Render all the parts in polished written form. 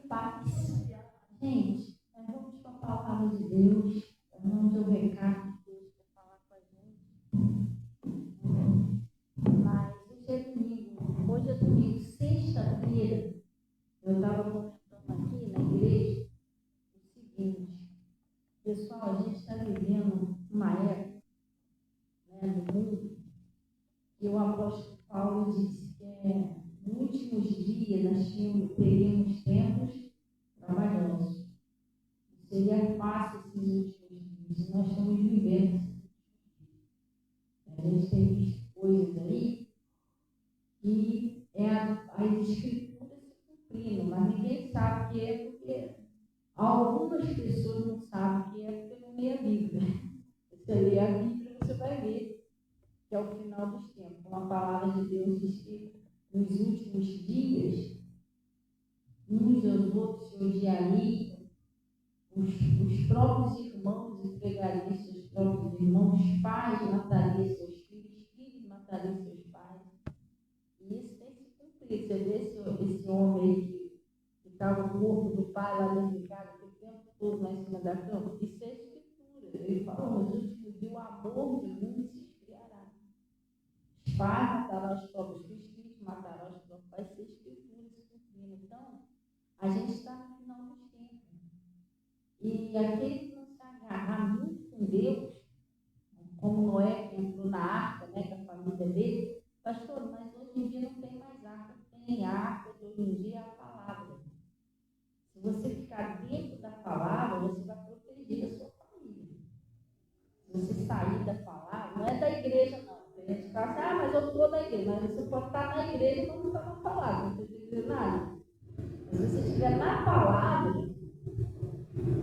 paz. Gente, nós vamos para a palavra de Deus, vamos ao recado de Deus para falar com a gente. Mas hoje é domingo, sexta-feira, eu estava comentando aqui na igreja o seguinte: pessoal, a gente está vivendo uma época, do mundo, e o apóstolo Paulo disse que nos últimos dias nós teríamos tempos trabalhosos. Seria fácil esses últimos dias, nós estamos vivendo. A gente tem visto coisas aí que as escrituras se cumprindo, mas ninguém sabe o que é, porque algumas pessoas não sabem o que é, porque não lê a Bíblia. Você lê a Bíblia, você vai ver que é o final dos tempos. Uma palavra de Deus diz que nos últimos dias, uns aos outros se odiariam, os próprios irmãos entregariam seus próprios irmãos, pais matariam seus filhos, filhos matariam seus pais. E isso tem que se cumprir. Você vê esse homem aí que estava no corpo do pai lá dentro de casa, o tempo todo lá em cima da cama, isso é escritura. Ele falou: nos últimos dias o amor do mundo se esfriará. Os pais matarão os próprios filhos matarão os próprios pais. Isso é escritura se cumprindo. Então, a gente está no final dos tempos. E aquele que não se agarrar muito com Deus, como Noé, que entrou na arca, com a família dele, pastor, mas hoje em dia não tem mais arca. Tem arca, hoje em dia é a palavra. Se você ficar dentro da palavra, você vai proteger a sua família. Se você sair da palavra, não é da igreja, não. A gente fala assim: mas eu estou na igreja. Mas você pode estar na igreja e não estar na palavra, não estou dizendo nada. Mas se você estiver na palavra,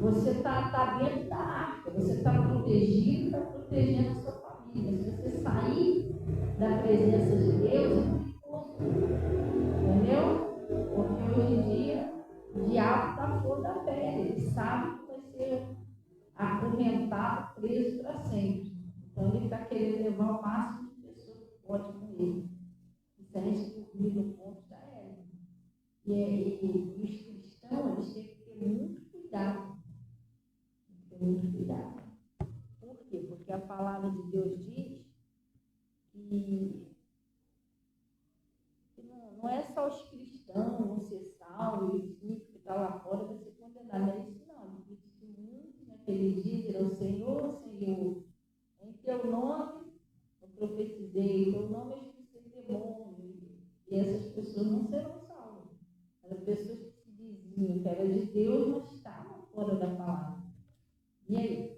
você está dentro da arca, você está protegido, está protegendo a sua família. Se você sair da presença de Deus, é perigoso. Entendeu? Porque hoje em dia o diabo está fora da pele, ele sabe que vai ser acorrentado, preso para sempre. Então ele está querendo levar o máximo de pessoas que pode com ele. E se a gente dormir no ponto, já é. E os cristãos, eles têm que ter muito cuidado. Muito cuidado. Por quê? Porque a palavra de Deus diz que não é só os cristãos vão ser salvos, e os que estão lá fora vai ser condenado. Não é isso, não. Ele diz que muitos naquele dia dirão: Senhor, Senhor, em teu nome eu profetizei, em teu nome eu expulsei demônios. E essas pessoas não serão salvas. Eram pessoas que se diziam que era de Deus, mas estavam fora da palavra. E aí?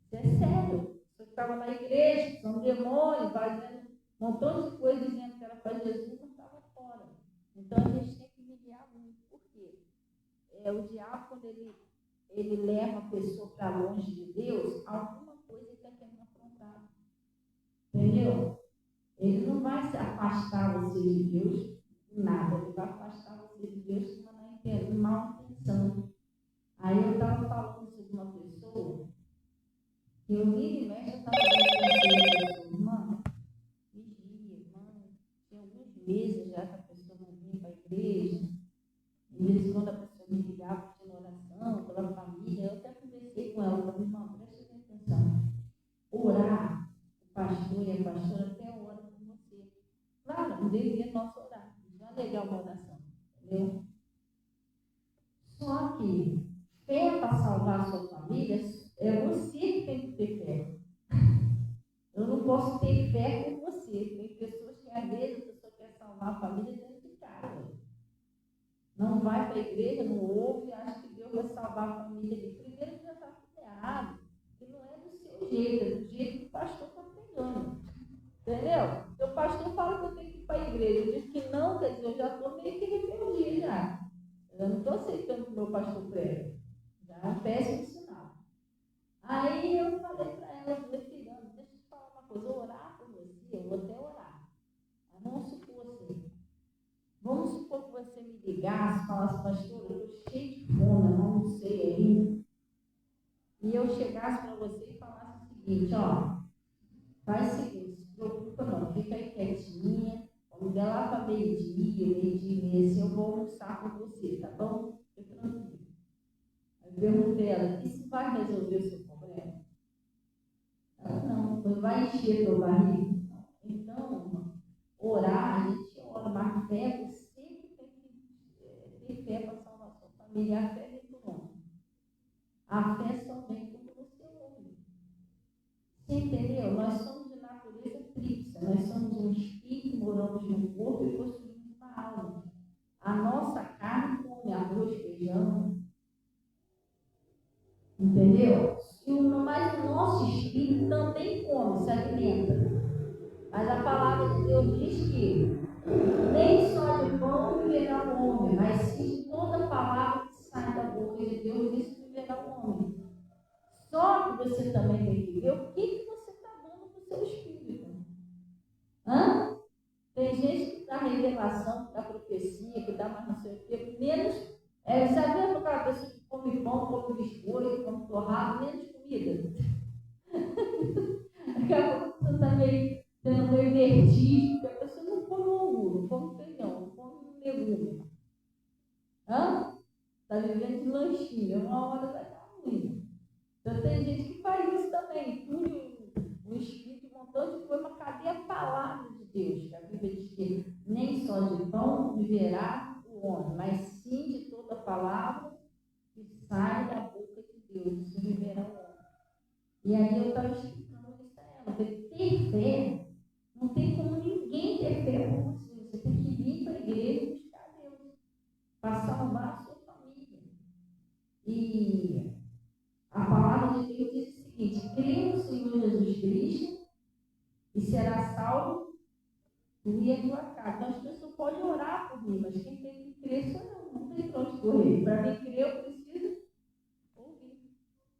Isso é sério. Você estava na igreja, são demônios, fazendo um montão de coisas dizendo que era para Jesus, não estava fora. Então a gente tem que vigiar muito. Por quê? O diabo, quando ele leva a pessoa para longe de Deus, alguma coisa ele está querendo aprontar. Entendeu? Ele não vai se afastar você de Deus do nada. Ele vai afastar você de Deus com uma má intenção. Aí eu estava falando sobre uma pessoa, que eu vi e mexe, eu estava falando, irmã, tem alguns meses já que a pessoa não vinha para a igreja, de vez em quando a pessoa me ligava pedindo oração, pela família, eu até conversei com ela, falei: irmã, preste atenção, orar, o pastor e a pastora até ora por você. Claro, não deveria nosso orar, não é legal uma oração, entendeu? Só que fé para salvar a sua família é você que tem que ter fé. Eu não posso ter fé com você. Tem pessoas que às vezes a pessoa quer salvar a família dentro de casa. Não vai para a igreja, não ouve, acha que Deus vai salvar a família dele. Primeiro que já está tudo errado, que não é do seu jeito, é do jeito que o pastor está pregando. Entendeu? Porque o pastor fala que eu tenho que ir para a igreja. Eu disse que não, quer dizer, eu já estou meio que rebeldia já. Eu não estou aceitando o que o meu pastor prega. Já é um péssimo sinal. Aí eu falei para ela, eu falei: filha, deixa eu te falar uma coisa, eu orar por você, eu vou até orar. Mas vamos supor que você me ligasse, falasse: pastor, eu estou cheio de fome, eu não sei ainda. E eu chegasse para você e falasse o seguinte: faz o seguinte, se preocupa não, fica aí quietinha, vamos quiser lá para meio-dia e meia, assim, eu vou almoçar com você, tá bom? Fica tranquilo. Aí eu perguntei a ela, isso vai resolver o seu problema? Ela, não vai encher a tua barriga. Então, orar, a gente ora, mas fé, você sempre tem que ter fé para salvar a sua família. A fé vem por onde? A fé só vem quando você ouve. Você entendeu? Nós somos de natureza tríplice, nós somos um espírito, moramos no corpo e possuímos uma alma. A nossa carne come arroz, feijão, entendeu? Mas o nosso espírito também come, se alimenta. Mas a palavra de Deus diz que nem só de pão viverá o homem, mas sim de toda palavra que sai da boca de Deus, isso viverá o homem. Só que você também tem que ver o que você está dando para o seu espírito. Hã? Tem gente que dá revelação, que dá profecia, que dá mais não sei o quê, menos. Sabendo aquela pessoa que come pão, come biscoito, come torrado, menos comida. Daqui a pouco você está meio tendo meio vertigem, porque a pessoa não come ovo, não come feijão, não come legume. Hã? Está vivendo de lanchinho, uma hora vai dar ruim. Então tem gente que faz isso também, o espírito, um montão de coisa, mas cadê a palavra de Deus? Que a Bíblia diz que nem só de pão viverá o homem, mas sim de toda palavra que sai da boca de Deus, isso viverá o homem. E aí eu estava explicando isso a ela, porque ter fé, não tem como ninguém ter fé por você. Você tem que vir para a igreja e buscar Deus, para salvar a sua família. E a palavra de Deus diz o seguinte: crê no Senhor Jesus Cristo e será salvo tu e a tua casa. Então as pessoas podem orar por mim, mas quem tem que crer sou eu, não tem para onde correr. Para mim crer, eu preciso ouvir.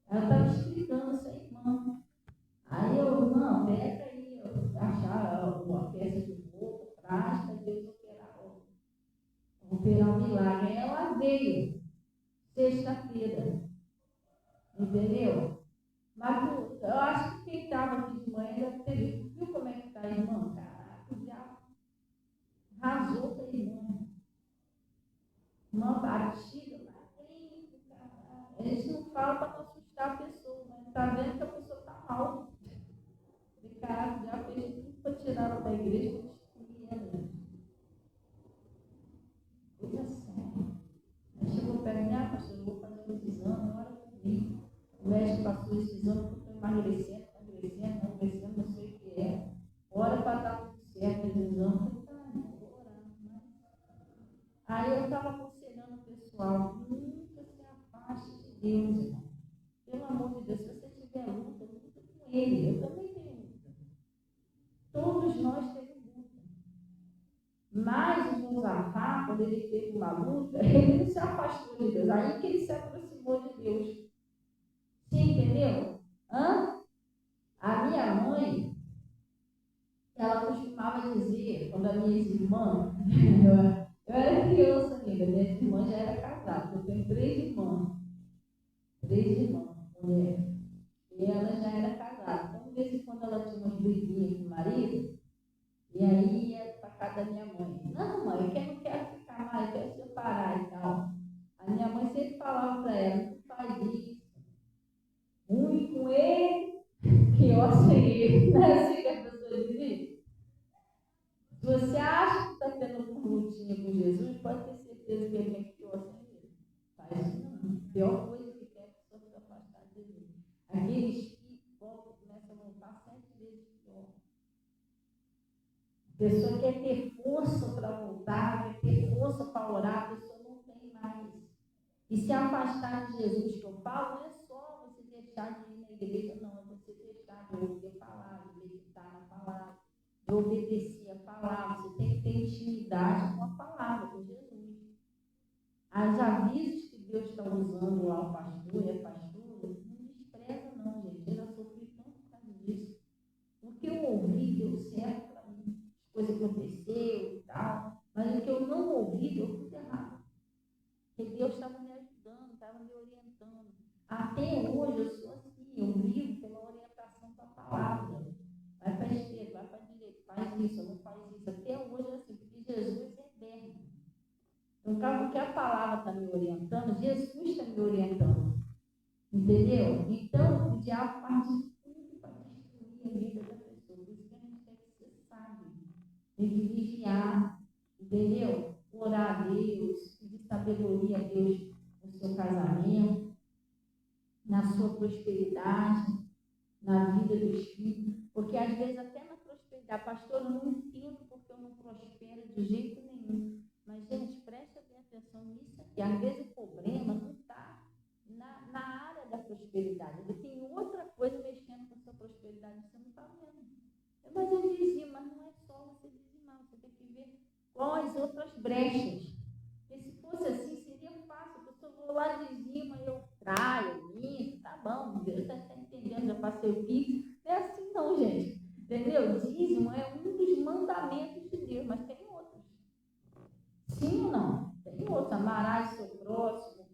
Ela estava explicando isso aí, irmã. Aí eu, não, pega aí, eu achar uma peça de roupa, traz para Deus operar um milagre. Aí ela veio, sexta-feira, entendeu? Mas eu acho que quem estava aqui de manhã deve ter visto. Viu como é que está a irmã? Caraca, já rasou com a irmã. Irmã batida lá dentro, caraca. A gente não fala para não assustar a pessoa, mas está vendo que a pessoa está mal. E caraca, já fez tudo para tirar ela da igreja e destruir ela. Coisa séria. Aí chegou perto de mim, pastor, eu vou fazer um exame, na hora que eu vi. O médico passou esse exame, porque eu estou emagrecendo, não sei o que é. Ora para dar tudo certo, esse exame. Eu falei, tá, não vou orar. Aí eu estava aconselhando o pessoal, nunca se afaste de Deus, irmão. Pelo amor de Deus, se você tiver luta, luta com Ele. Eu também tenho luta. Todos nós temos luta. Mas o Josafá, quando ele teve uma luta, ele não se afastou de Deus. Aí que ele se aproximou de Deus. Você entendeu? A minha mãe, ela costumava dizer, quando a minha irmã, eu era criança ainda, minha irmã já era casada, eu tenho três irmãs, mulheres, e ela já era casada. Então, de vez em quando ela tinha umas briguinhas com o marido, e aí ia para casa da minha mãe. Não, mãe, eu não quero ficar mais, eu quero separar e tal. A minha mãe sempre falava para ela, não faz isso. Ruim com ele, pior sem ele. Não é assim que as pessoas dizem? Se você acha que está tendo uma lutinha com Jesus, pode ter certeza que ele é pior sem ele. Faz isso não. A pior coisa que tem é a pessoa se afastar de Jesus. Aquele espírito volta, começa a voltar 7 vezes pior. A pessoa quer ter força para voltar, quer ter força para orar, a pessoa não tem mais. E se afastar de Jesus, que eu falo, não é só você deixar de ir na igreja, não, é você deixar de ouvir a palavra, de meditar na palavra, de obedecer a palavra. Você tem que ter intimidade com a palavra, com Jesus. As avisos que Deus está usando lá, o pastor e a pastora, não despreza, não, gente. Eu já sofri tanto por causa disso. Porque eu ouvi, deu certo para mim. As coisas aconteceram e tal, mas o que eu não ouvi, deu tudo errado. Porque Deus estava me ajudando, estava me orientando. Até hoje eu sou assim, eu vivo pela orientação da palavra. Vai para a esquerda, vai para a direita, faz isso, não faz isso. Até hoje é assim, porque No caso, que a palavra está me orientando, Jesus está me orientando. Entendeu? Então, o diabo faz de tudo para destruir a vida da pessoa. Por isso que a gente tem que ser sábio. Tem que vigiar. Entendeu? Orar a Deus, pedir sabedoria a Deus no seu casamento, na sua prosperidade, na vida dos filhos. Porque às vezes até na prosperidade, pastor, eu não entendo porque eu não prospero de jeito nenhum. Mas, gente, preste bem atenção nisso aqui. Às vezes o problema não está na área da prosperidade. Ele tem outra coisa mexendo com a sua prosperidade, você não está vendo. Mas eu dizia, mas não é só você dizimar, você tem que ver quais outras brechas. Porque se fosse assim, seria fácil. Eu só vou lá, dizima, eu traio, minto, tá bom, Deus está entendendo, já passei o piso. Não é assim não, gente. Entendeu? Dízimo é um dos mandamentos de Deus, mas tem outros. Sim ou não? Tem outros. Amarás seu próximo,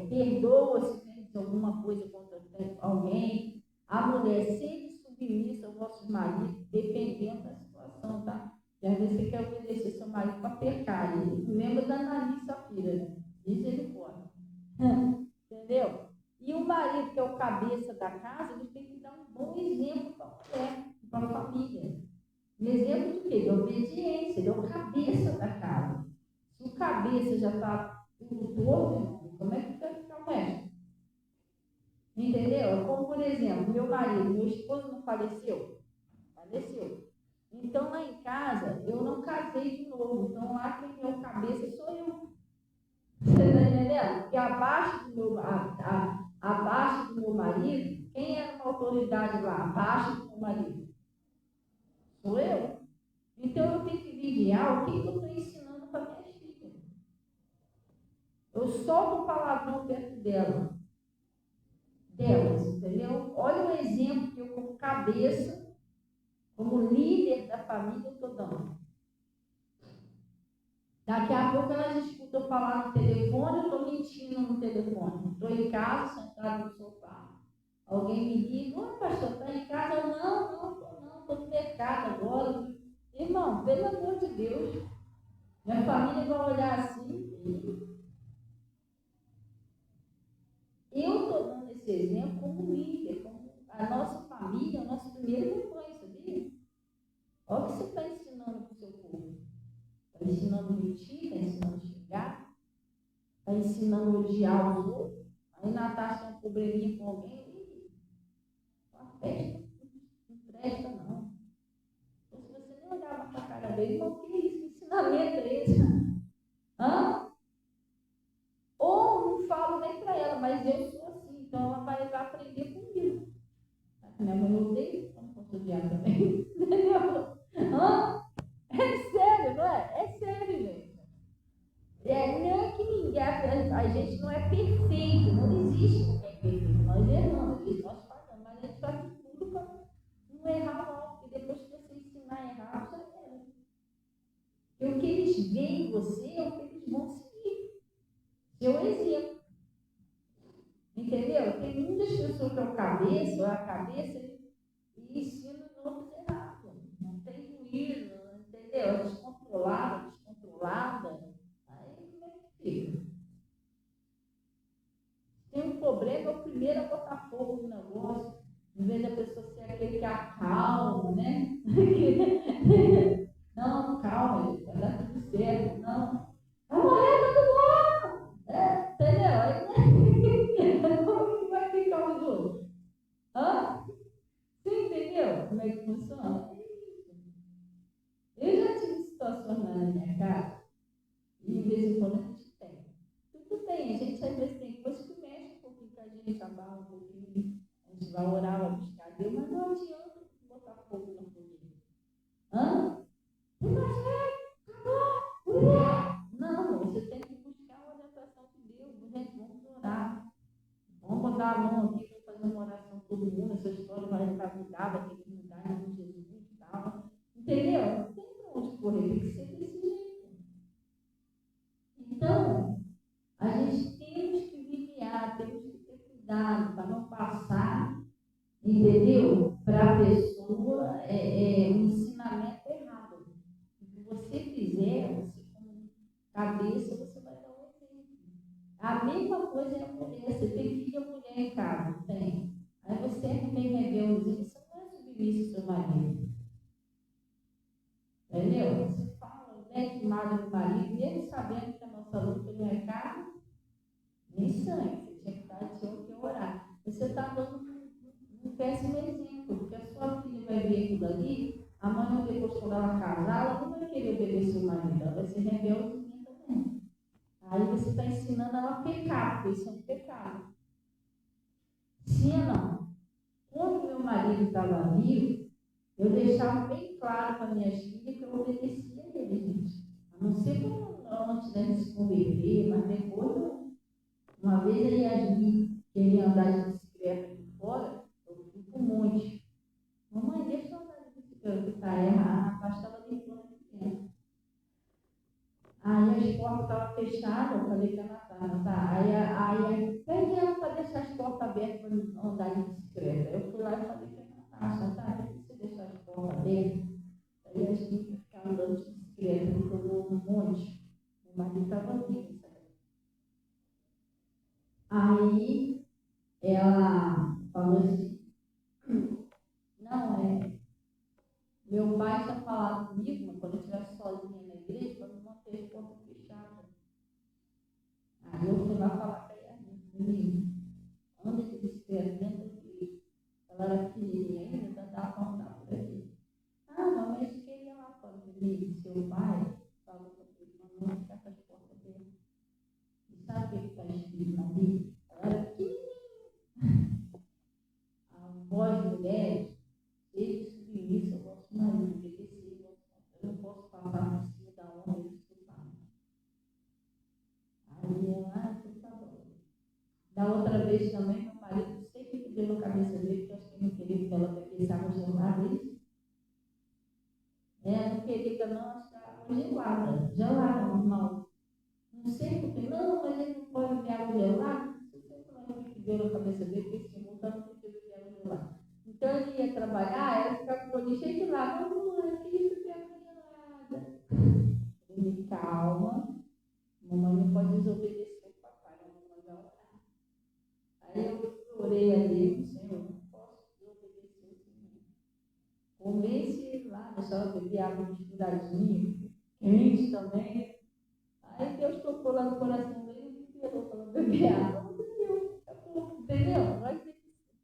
perdoa se fez alguma coisa contra alguém. A mulher, sede submissa aos vossos maridos, dependendo da situação, tá? E às vezes você quer obedecer seu marido para pecar. Lembra da Ananias e Safira, né? Misericórdia. Entendeu? E o marido, que é o cabeça da casa, ele tem que dar um bom exemplo para a mulher, para a família. Um exemplo de quê? De obediência, ele é o cabeça da casa. Se o cabeça já está tudo torto, como é que vai ficar o resto? Entendeu? Como, por exemplo, meu esposo não faleceu? Faleceu. Então, lá em casa, eu não casei de novo. Então, lá quem é o cabeça sou eu. Você está entendendo? Porque abaixo do meu marido, quem era uma autoridade lá? Abaixo do meu marido? Sou eu. Então, eu tenho que vigiar o que eu estou ensinando para minhas filhas. Eu solto o palavrão perto delas, entendeu? Olha o exemplo que eu, como cabeça, como líder da família, estou dando. Daqui a pouco elas escutam eu falar no telefone, eu estou mentindo no telefone. Estou em casa, sentada no sofá. Alguém me diz, oi pastor, está em casa? Eu, não, estou no mercado agora. Irmão, pelo amor de Deus, minha família vai olhar assim. Eu estou dando esse exemplo como líder, como a nossa família, o nosso primeiro rebanho, sabia? Olha o que você está ensinando para o seu povo. Está ensinando a mentir, está ensinando a xingar, está ensinando a odiar os outros. Aí Natasha tem um probleminha com alguém, uma festa, não presta não. Então, se você nem olhava para a cara dele, irmão, que isso? Que ensinamento é esse? Hã? Ou não falo nem para ela, mas eu sou assim, então ela vai aprender comigo. Minha mãe odeia, então não posso odiar também. Entendeu? Hã? É sério, não é? É sério, gente. Não é que ninguém, a gente não é perfeito, não existe ninguém perfeito. Nós erramos, nós fazemos, mas a gente faz tudo para não errar logo, porque depois que você ensinar a errar, já era. E o que eles veem em você é o que eles vão seguir. Seu exemplo. Entendeu? Tem muitas pessoas que é a cabeça, e ensinam os outros errados. Não tem juízo, entendeu? É descontrolada. Aí como é que fica? Tem um problema, é o primeiro a botar fogo no negócio, em vez da pessoa ser aquele que acalma, né? Não, calma, gente, vai dar tudo certo, não. Vai morrer todo mundo! Entendeu? Como que vai ficar os outros? Hã? Você entendeu como é que funciona? Eu já tive situações na minha casa, e de vez em quando a gente tem. Tudo bem, a gente às vezes tem coisas que mexe um pouquinho com a gente, abala um pouquinho, a gente vai orar, vai buscar Deus, mas não adianta botar fogo na fogueira. Hã? Não, você tem que buscar a orientação de Deus. Gente, vamos orar. Vamos botar a mão aqui para fazer uma oração todo mundo. Essa história vai ficar mudada, vai ter que mudar em nome de Jesus e tal. Entendeu? Não tem para onde correr, tem que ser desse jeito. Então, a gente temos que vigiar, temos que ter cuidado para não passar, entendeu? Para a pessoa um ensinamento errado. O que você fizer, você como esclareça, você vai dar um exemplo. A mesma coisa é a mulher. Você tem filha mulher em casa? Tem. Aí você é bem rebeldezinho, você não vai submissa ao seu marido. Entendeu? Você fala, mete mal no marido, mesmo sabendo que a nossa luta não é carne, nem sangue. Você tinha que estar de olho e orar. Você está dando um péssimo exemplo, porque a sua filha vai ver aquilo ali, a mãe, depois, quando ela casar, ela não vai querer obedecer o marido, ela vai ser rebeldezinha também. Aí você está ensinando ela a pecar, porque isso é um pecado. Se não, quando meu marido estava vivo, eu deixava bem claro para minhas filhas que eu obedecia a ele, gente. A não ser quando antes de se converter, mas depois, uma vez a Yasmin queria andar de bicicleta aqui fora, eu fui com um monte. Mamãe, deixa eu andar de bicicleta, que está errado, a rapaz estava limpando aqui dentro. Aí as portas estavam fechadas, eu falei que ela estava, tá? Aí pede ela para deixar as portas abertas para andar de bicicleta. Eu fui lá e falei que ela estava, tá? Você deixar as portas abertas, aí a gente ficava andando de bicicleta, me tomou um monte. Meu marido estava vivo, sabe? Aí ela falou assim, não, meu pai tinha falado comigo, quando eu estivesse sozinha na igreja, para não manter as portas fechadas. Aí eu fui lá falar para ela, menino, anda de bicicleta dentro da igreja. Ela era pequenininha ainda, dava para andar por aqui. Ah, mamãe, eu queria lá fora. Menino, seu pai falou para você, não ficar com as portas abertas. E sabe o que está escrito na Bíblia? Ela era pequenininha. A voz de mulheres, eles submissam ao vosso marido, obedecer. Eu não posso falar por cima da honra e escutar. Aí ela, tá bom. Da outra vez também, meu marido sempre que deu na cabeça dele, que eu acho que não queria que ela bebesse água gelada, isso. Não queria não, acho que água gelada, normal. Não sei porque, não, mas ele não pode beber água gelada. Não sei como que deu na cabeça dele, que esse multando não podia beber água gelada. Então ele ia trabalhar, ela ficava com o olho cheio de lágrimas, mamãe, eu queria beber água gelada. Ele, calma, mamãe não pode desobedecer o papai, a mamãe vai orar. Aí eu orei a Deus, Senhor, não posso desobedecer o Senhor. Convence ele lá, deixa ela beber água misturadinha, quente também. Aí Deus tocou lá no coração dele e liberou para ela beber água. Entendeu? Nós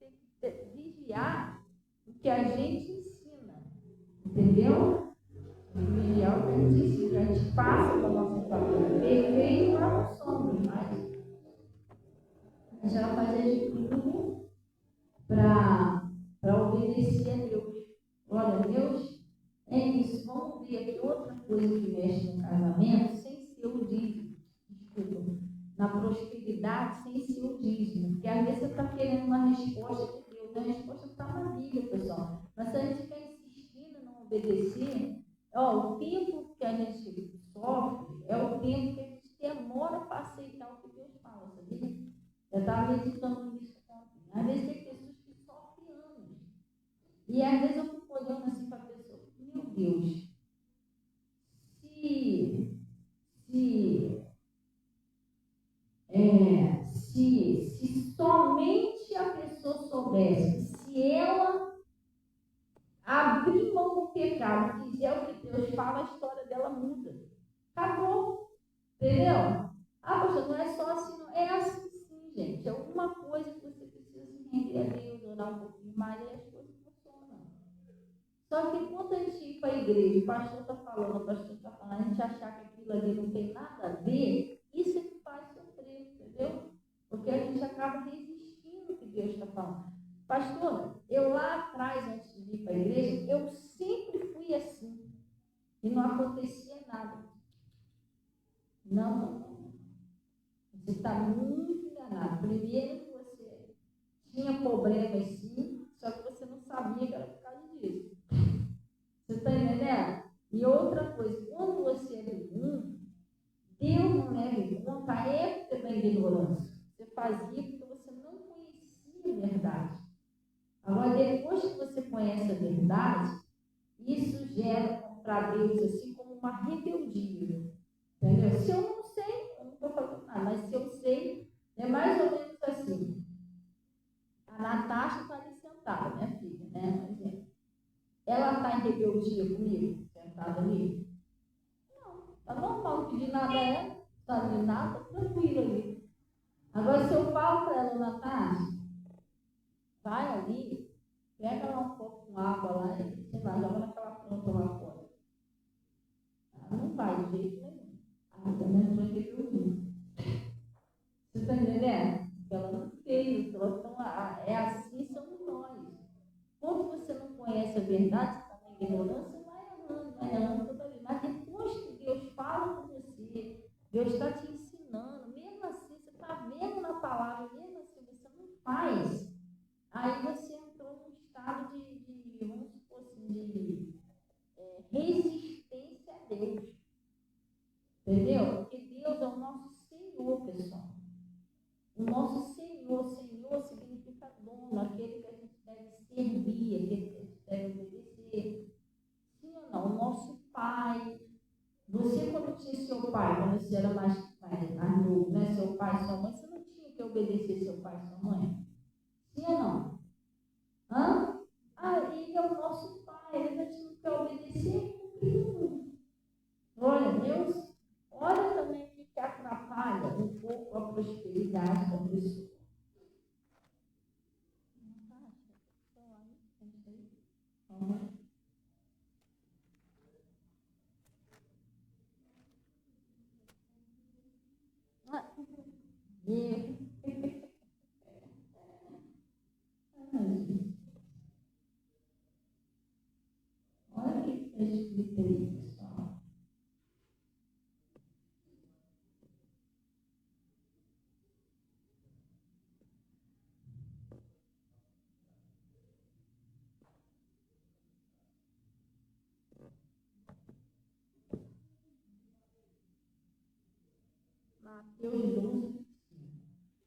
temos que vigiar o que a gente ensina. Entendeu? Vigiar o que a gente ensina. A gente passa para a nossa família. Perfeito não somos, mas já fazer de tudo para obedecer a Deus. Glória a Deus. É isso. Vamos ver aqui outra coisa que mexe no casamento, sem ser o dízimo. Desculpa. Na prosperidade, sem ser o dízimo. Porque às vezes você está querendo uma resposta de Deus. A resposta está na Bíblia, pessoal. Mas se a gente ficar insistindo em não obedecer, o tempo que a gente sofre é o tempo que a gente demora para aceitar o que Deus fala, sabia? Eu estava meditando nisso ontem. Às vezes tem pessoas que sofrem anos. E às vezes eu fico olhando assim para a pessoa, meu Deus, se somente a pessoa soubesse, se ela abrir mão do pecado, fizer o que Deus fala, a história dela muda. Acabou. Entendeu? Pastor, não é só assim, não. É assim sim, gente. É alguma coisa que você precisa se render a Deus, orar um pouquinho mais e as coisas funcionam. Só que quando a gente ir para a igreja, o pastor está falando, a gente achar que aquilo ali não tem nada a ver, isso é que faz sofrer, entendeu? Porque a gente acaba resistindo ao que Deus está falando. Pastor, eu lá atrás, antes de ir para a igreja, eu sempre fui assim. E não acontecia nada. Não. Você está muito enganado. Primeiro que você tinha problemas sim, só que você não sabia que era por causa disso. Você está entendendo? E outra coisa, quando você é do mundo, Deus não leva em conta a época da ignorância. Você fazia porque você não conhecia a verdade. Agora, depois que você conhece a verdade, isso gera para Deus assim como uma rebeldia. Entendeu? Se eu não sei, eu não estou falando nada, mas se eu sei, é mais ou menos assim. A Natasha está ali sentada, minha filha, né? Ela está em rebeldia comigo, sentada ali? Não, está normal, não pedi nada a ela, não está de nada, tranquilo ali. Agora, se eu falo para ela, Natasha, vai ali, pega lá um pouco com água lá e, sei lá, joga naquela planta lá fora. Ela não vai de jeito nenhum. Aí também não vai ter dormir. Você está entendendo? Ela não fez, então é assim somos nós. Quando você não conhece a verdade, você está na ignorância, vai errando toda vez. Mas depois que Deus fala com você, Deus está te ensinando, mesmo assim, você está vendo na palavra, mesmo assim, você não faz. Aí você entrou num estado de vamos supor assim, de resistência a Deus. Entendeu? Porque Deus é o nosso Senhor, pessoal. O nosso Senhor significa dono, aquele que a gente deve servir, aquele que a gente deve obedecer. Sim ou não? O nosso Pai. Você, quando tinha seu pai, quando você era mais novo, né? Seu pai e sua mãe, você não tinha que obedecer seu pai e sua mãe? Sim ou não? Hã? Ele é o nosso Pai, ele a gente não quer obedecer, cumprir. Glória a Deus. Olha também o que atrapalha um pouco a prosperidade da pessoa. Olha o que está escrito aí, pessoal. Mateus 12.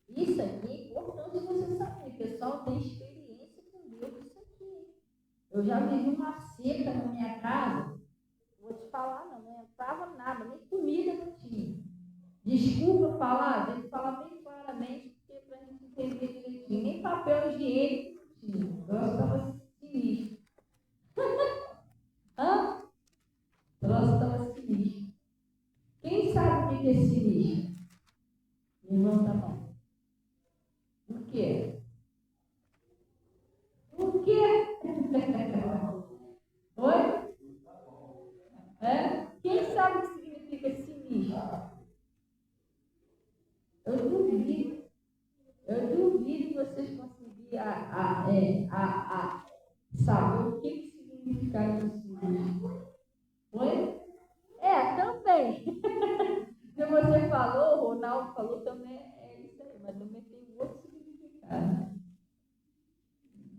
Isso aqui é importante você saber. O pessoal tem experiência com Deus isso aqui. Eu já vivi uma seca na minha casa. Vou te falar, não entrava nada, nem comida não tinha. Desculpa falar, tem que falar bem claramente, porque para a gente entender direitinho. Nem papel higiênico não tinha. Eu estava sinistro. Hã? Eu estava sinistro. Quem sabe o que é sinistro? Levanta a mão. Por quê? Por quê? Oi? Quem sabe o que significa sinistro? Eu duvido vocês conseguirem saber o que significa sinistro. Oi? Também. Se você falou, o Ronaldo falou também, é isso aí, mas também tem outro significado.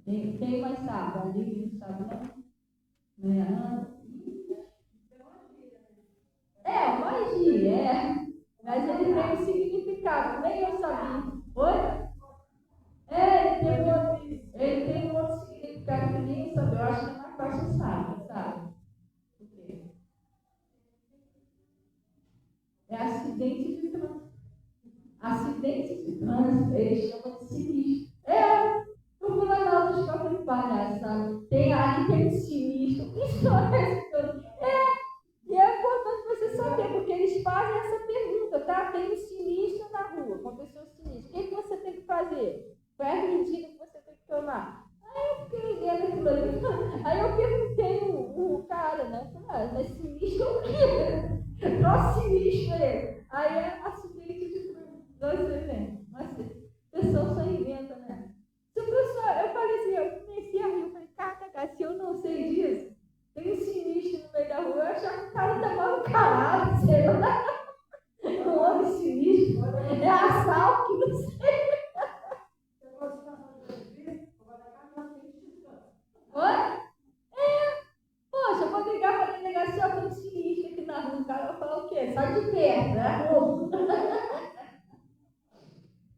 Quem mais sabe? A Lívia não sabe, não? Magia, mas ele tem um significado, nem eu sabia. Oi? Ele tem um outro significado que nem eu sabia. Eu acho que na faixa sabe? O quê? É acidente de trânsito. Acidente de trânsito, ele chama de sinistro. O Ronaldo dos Copos de Palhaço, sabe? Tem um sinistro. Isso e é importante você saber, porque eles fazem essa pergunta, tá? Tem um sinistro na rua, uma pessoa sinistra. O que você tem que fazer? Qual é a medida que você tem que tomar? Aí eu fiquei vendo aquilo ali. Aí eu perguntei o cara, né? Mas sinistro é o quê? Nossa, sinistro é. Aí é acidente de trânsito. Mas o pessoal só inventa, né? Se o pessoal, eu falei assim, eu comecei a rir, eu falei, cara, se eu não sei disso, tem um sinistro no meio da rua, eu achava que o cara tá mal encarado, sei lá. Um homem sinistro. É assalto, não sei. Oi? Poxa, eu vou ligar para a delegacia, tem um sinistro aqui na rua, o cara vai falar o quê? Sai de perto, né?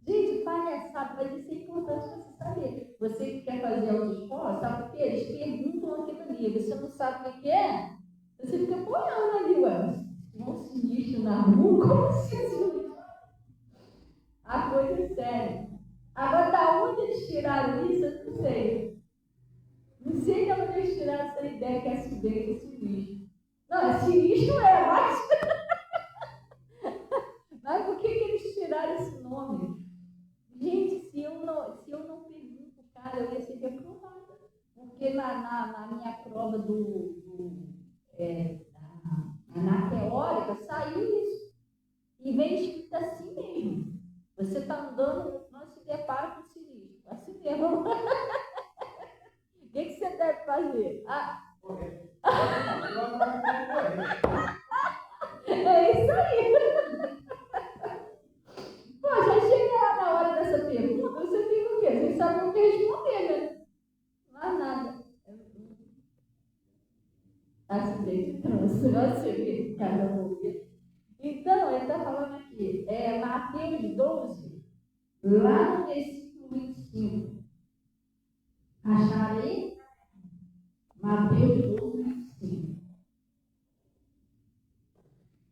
Gente, palhaçada, mas isso é importante você saber. Você que quer fazer autoescola, sabe por quê? Eles perguntam aquilo ali. Você não sabe o que é? Você fica olhando ali, ué. Não se sinistro na rua, como assim? A coisa é séria. Agora, da onde eles tiraram isso, eu não sei. Não sei de onde eles tiraram essa ideia que é sinistro. Não, é sinistro, mas... Mas por que eles tiraram esse nome? Gente, se eu não pergunto, cara, eu ia ser reprovada. Porque na minha prova na teórica saiu isso. E vem escrito assim mesmo. Você está andando, não se depara com sinistro. Assim mesmo. O que você deve fazer? É isso aí. Pô, já chega lá na hora dessa pergunta, você fica o quê? Você sabe o que responder, né? Não há nada. Acidente de trânsito, não sei o que cada um. Então, ele está falando aqui, Mateus 12, lá no versículo 25. Acharam aí? Mateus 12, 25.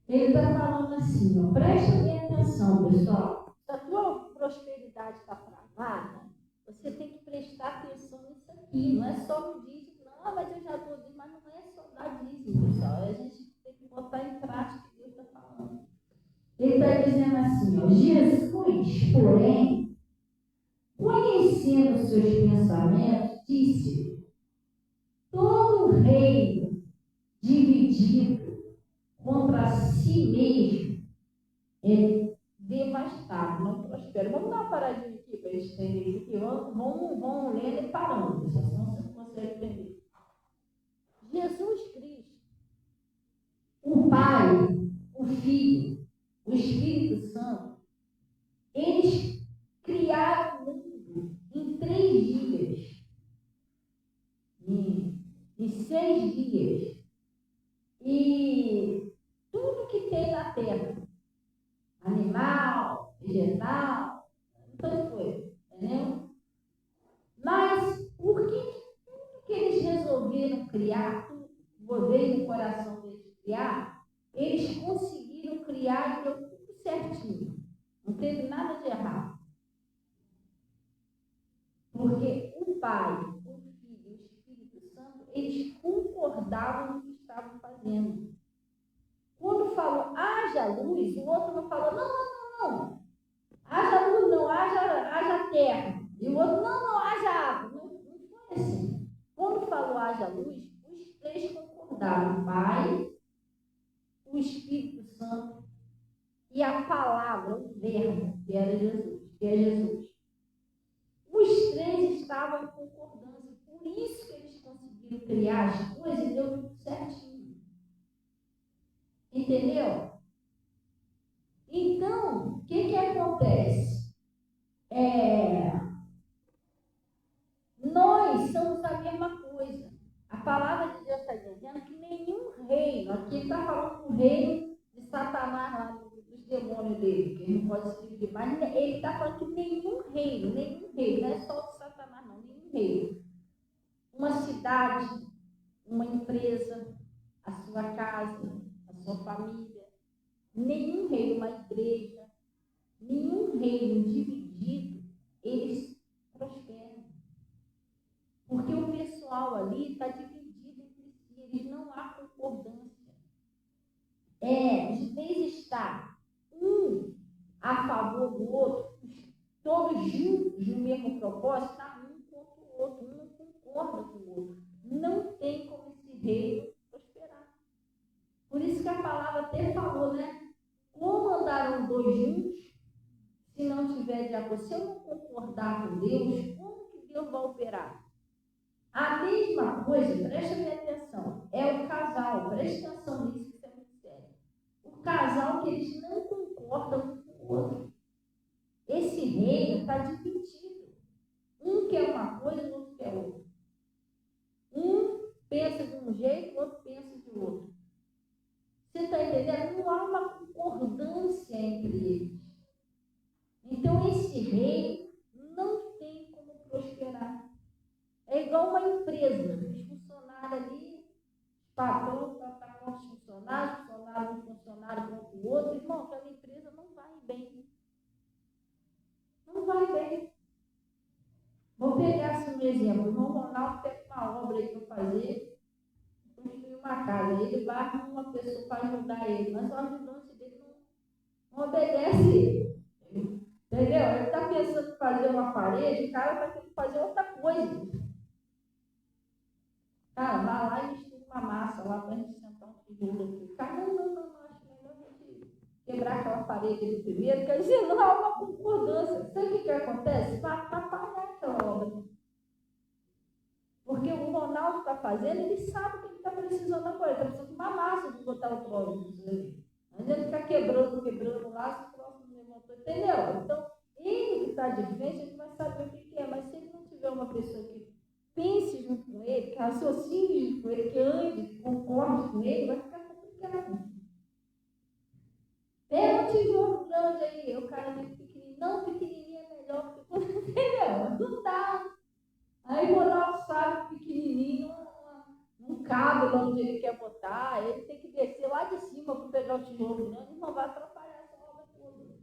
Ele está falando assim, ó, presta bem atenção, pessoal. Se a tua prosperidade está travada, você tem que prestar atenção nisso aqui. Não é só no dízimo, não, mas eu já estou dizendo, mas não é só dar dízimo, pessoal. A gente tem que botar em prática o que Deus está falando. Ele está dizendo assim, ó, Jesus, porém, conhecendo seus pensamentos, disse: todo reino dividido contra si mesmo é devastado, não prospera. Vamos dar uma paradinha aqui para eles entenderem isso aqui. Vamos lendo e parando, senão você não consegue entender. Jesus Cristo, o Pai, o Filho, o Espírito Santo, eles criaram o mundo em 3 dias, em 6 dias. E tudo que tem na terra, animal, vegetal, tanta coisa, entendeu? Mas por que tudo que eles resolveram criar, tudo veio no coração deles criar, eles conseguiram criar e deu tudo certinho. Não teve nada de errado. Porque o Pai, o Filho e o Espírito Santo, eles concordavam no que estavam fazendo. Quando falou, haja luz, o outro não falou, não. Haja luz não, haja terra. E o outro, não, haja água. Não foi assim. Quando falou haja luz, os 3 concordaram. O Pai, o Espírito Santo e a palavra, o verbo, que era Jesus, que é Jesus. Os 3 estavam em concordância. Por isso que eles conseguiram criar as coisas e deu tudo certinho. Entendeu? Então, o que acontece? Nós somos a mesma coisa. A palavra de Deus está dizendo que nenhum reino, aqui ele está falando do reino de Satanás lá, dos demônios dele, que ele não pode se dividir, mas ele está falando que nenhum reino, não é só de Satanás não, nenhum reino. Uma cidade, uma empresa, a sua casa, a sua família, nenhum reino, uma igreja, nenhum reino dividido, eles prosperam. Porque o pessoal ali está dividido entre si, eles não há concordância. De vez estar um a favor do outro, todos juntos no mesmo propósito, está um contra o outro, um não concorda com o outro. Não tem como esse reino prosperar. Por isso que a palavra até falou, né? Como andaram 2 juntos, se não tiver de acordo, se eu não concordar com Deus, como que Deus vai operar? A mesma coisa, presta bem atenção, é o casal, presta atenção nisso, que isso é muito sério. O casal que eles não concordam um com o outro. Esse reino está dividido. Um quer uma coisa, o outro quer outra. Um pensa de um jeito, o outro pensa de outro. Você está entendendo? Não há uma concordância entre eles. Então, esse reino não tem como prosperar. É igual uma empresa. Os funcionários ali, patrão, os funcionários, um funcionário contra o outro, irmão, aquela empresa não vai bem. Não vai bem. Vou pegar assim um exemplo. O irmão Ronaldo tem uma obra aí para fazer, construir uma casa. Ele vai com uma pessoa para ajudar ele, mas o ajudante dele não obedece ele. Entendeu? Ele está pensando em fazer uma parede, o cara está querendo fazer outra coisa. Cara, vai lá e mistura uma massa lá para a gente sentar um tijolo aqui. Cara, não, acho melhor a gente quebrar aquela parede ali primeiro, porque senão há uma concordância. Sabe o que acontece? Vai atrapalhar aquela obra. Porque o Ronaldo está fazendo, ele sabe que ele está precisando agora, ele está precisando de uma massa de botar o próximo ali. Mas ele fica quebrando lá, se o próximo levantou, entendeu? Então, ele que está de frente, ele vai saber o que é, mas se ele não tiver uma pessoa que pense junto com ele, que raciocine junto com ele, que ande, que concorde com ele, vai ficar complicado. Pega um tijolo grande aí, o cara vem pequenininho, não, pequenininho é melhor, entendeu? Não dá. Aí o Ronaldo sabe que pequenininho não cabe lá onde ele quer botar, ele tem que descer lá de cima para pegar o tijolo grande e não vai atrapalhar essa obra toda.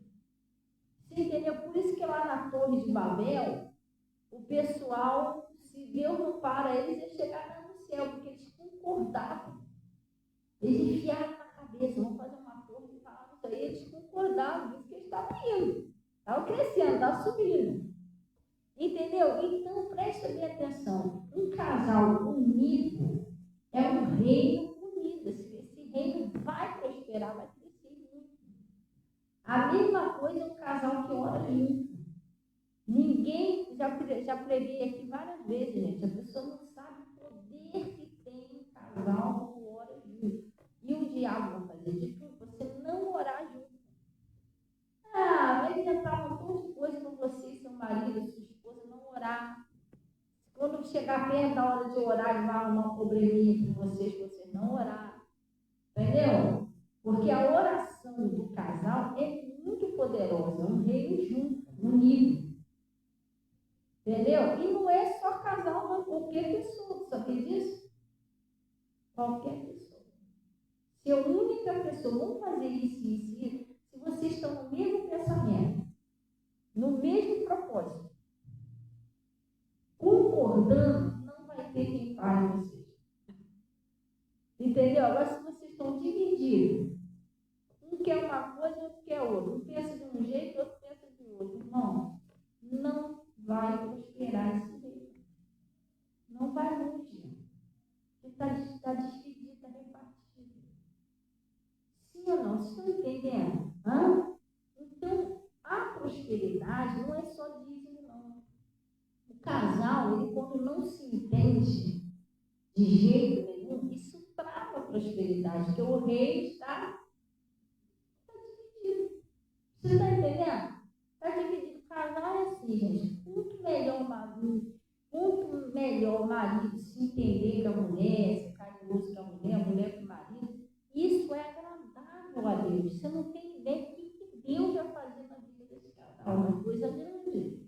Você entendeu? Por isso que lá na Torre de Babel, o pessoal, se Deus não para eles, eles chegaram no céu, porque eles concordavam. Eles enfiaram na cabeça, vamos fazer uma torre e falaram isso aí, eles concordavam, por isso que eles estavam indo. Estavam crescendo, estavam subindo. Entendeu? Então, preste bem atenção. Um casal unido é um reino unido. Esse reino vai prosperar, vai crescer muito. A mesma coisa é um casal que ora junto. Ninguém, já preguei aqui várias vezes, gente, a pessoa não sabe o poder que tem um casal que ora junto. E o diabo vai fazer de tudo você não orar junto. Vai inventar um monte de coisa com você, seu marido, sua esposa, não orar. Quando chegar perto da hora de orar, ele vai arrumar um probleminha com vocês não orar. Entendeu? Porque a oração do casal é muito poderosa, é um reino junto, unido. Entendeu? E não é só casal, não, qualquer pessoa, sabia disso? Qualquer pessoa. Se a única pessoa não fazer isso, se vocês estão no mesmo pensamento, no mesmo propósito, concordando, não vai ter quem fale vocês. Entendeu? Agora, se vocês estão divididos, um quer uma coisa, outro quer outra. Um pensa de um jeito, outro pensa de outro. Irmão, não vai prosperar esse jeito. Não vai longe. Você está dividido, está repartido. Sim ou não? Vocês estão entendendo? Então, a prosperidade não é só dízimo, não. O casal, ele quando não se entende de jeito nenhum, isso trava a prosperidade, porque o rei está dividido. Você está entendendo? Está dividido. O casal é assim, gente. Muito melhor o marido se entender com a mulher, ser carinhoso com a mulher com o marido. Isso é agradável a Deus. Você não tem ideia do que Deus vai fazer na vida desse casal. Uma coisa grande.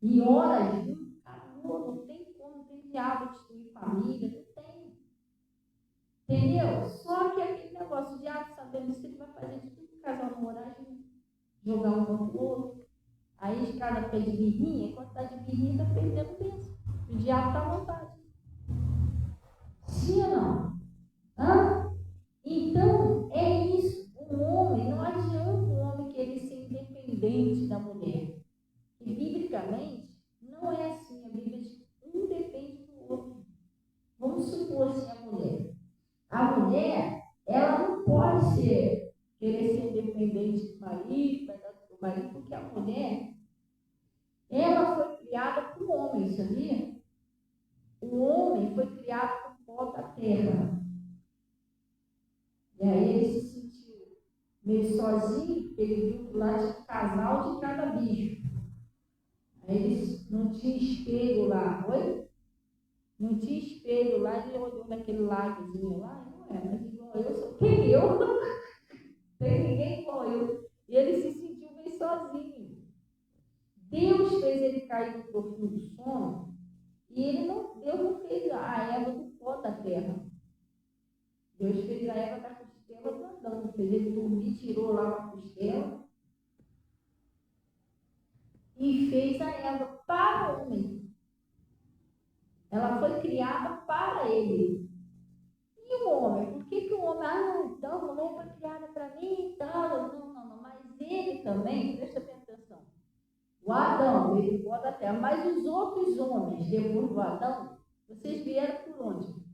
E ora junto, acabou. Não tem como, não tem diabo destruir família, não tem. Entendeu? Só que aquele negócio, o diabo sabendo isso, ele vai fazer de tudo que o casal não orar junto, jogar um contra o outro. Aí os caras pedem birrinha, enquanto está de birrinha, está perdendo bênção. O diabo está à vontade. Sim ou não? Então, é isso. O homem, não adianta o homem querer ser independente da mulher. E, biblicamente, não é assim. A Bíblia diz que um depende do outro. Vamos supor assim a mulher. A mulher, ela não pode querer ser independente do marido, porque a mulher, ela foi criada por homem, sabia? O homem foi criado por pó da terra. E aí ele se sentiu meio sozinho, ele viu que lá tinha um casal de cada bicho. Aí ele não tinha espelho lá, oi? Não tinha espelho lá, ele olhou naquele lagozinho lá, não é, mas igual eu, sou quem eu? Tem ninguém igual eu. E ele se sentiu meio sozinho. Deus fez ele cair no profundo sono e Deus não fez a Eva do pó da terra. Deus fez a Eva da costela tirou lá uma costela e fez a Eva para o homem. Ela foi criada para ele. E o homem? Por que o homem, então a mulher foi criada para mim e tal? Não. Mas ele também, presta atenção. O Adão, ele pode até, mas os outros homens, depois do Adão, vocês vieram por onde?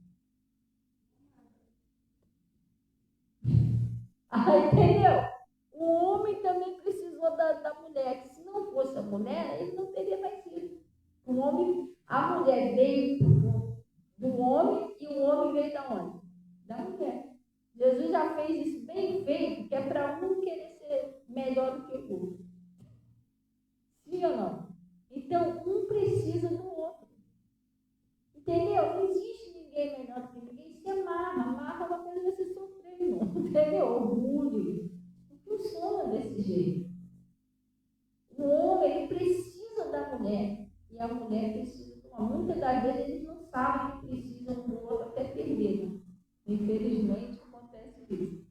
Entendeu? O homem também precisou da mulher, que se não fosse a mulher, ele não teria nascido. O homem, a mulher veio do homem e o homem veio da onde? Da mulher. Jesus já fez isso bem feito, que é para um querer ser melhor do que o outro. Sim ou não? Então, um precisa do outro. Entendeu? Não existe ninguém melhor do que ninguém. Se amarra. Amarra uma coisa você sofrer, irmão. Entendeu? Orgulho. Não funciona desse jeito. O homem, ele precisa da mulher. E a mulher precisa do homem. Muitas das vezes eles não sabem que precisam do outro até perder. Né? Infelizmente, acontece isso.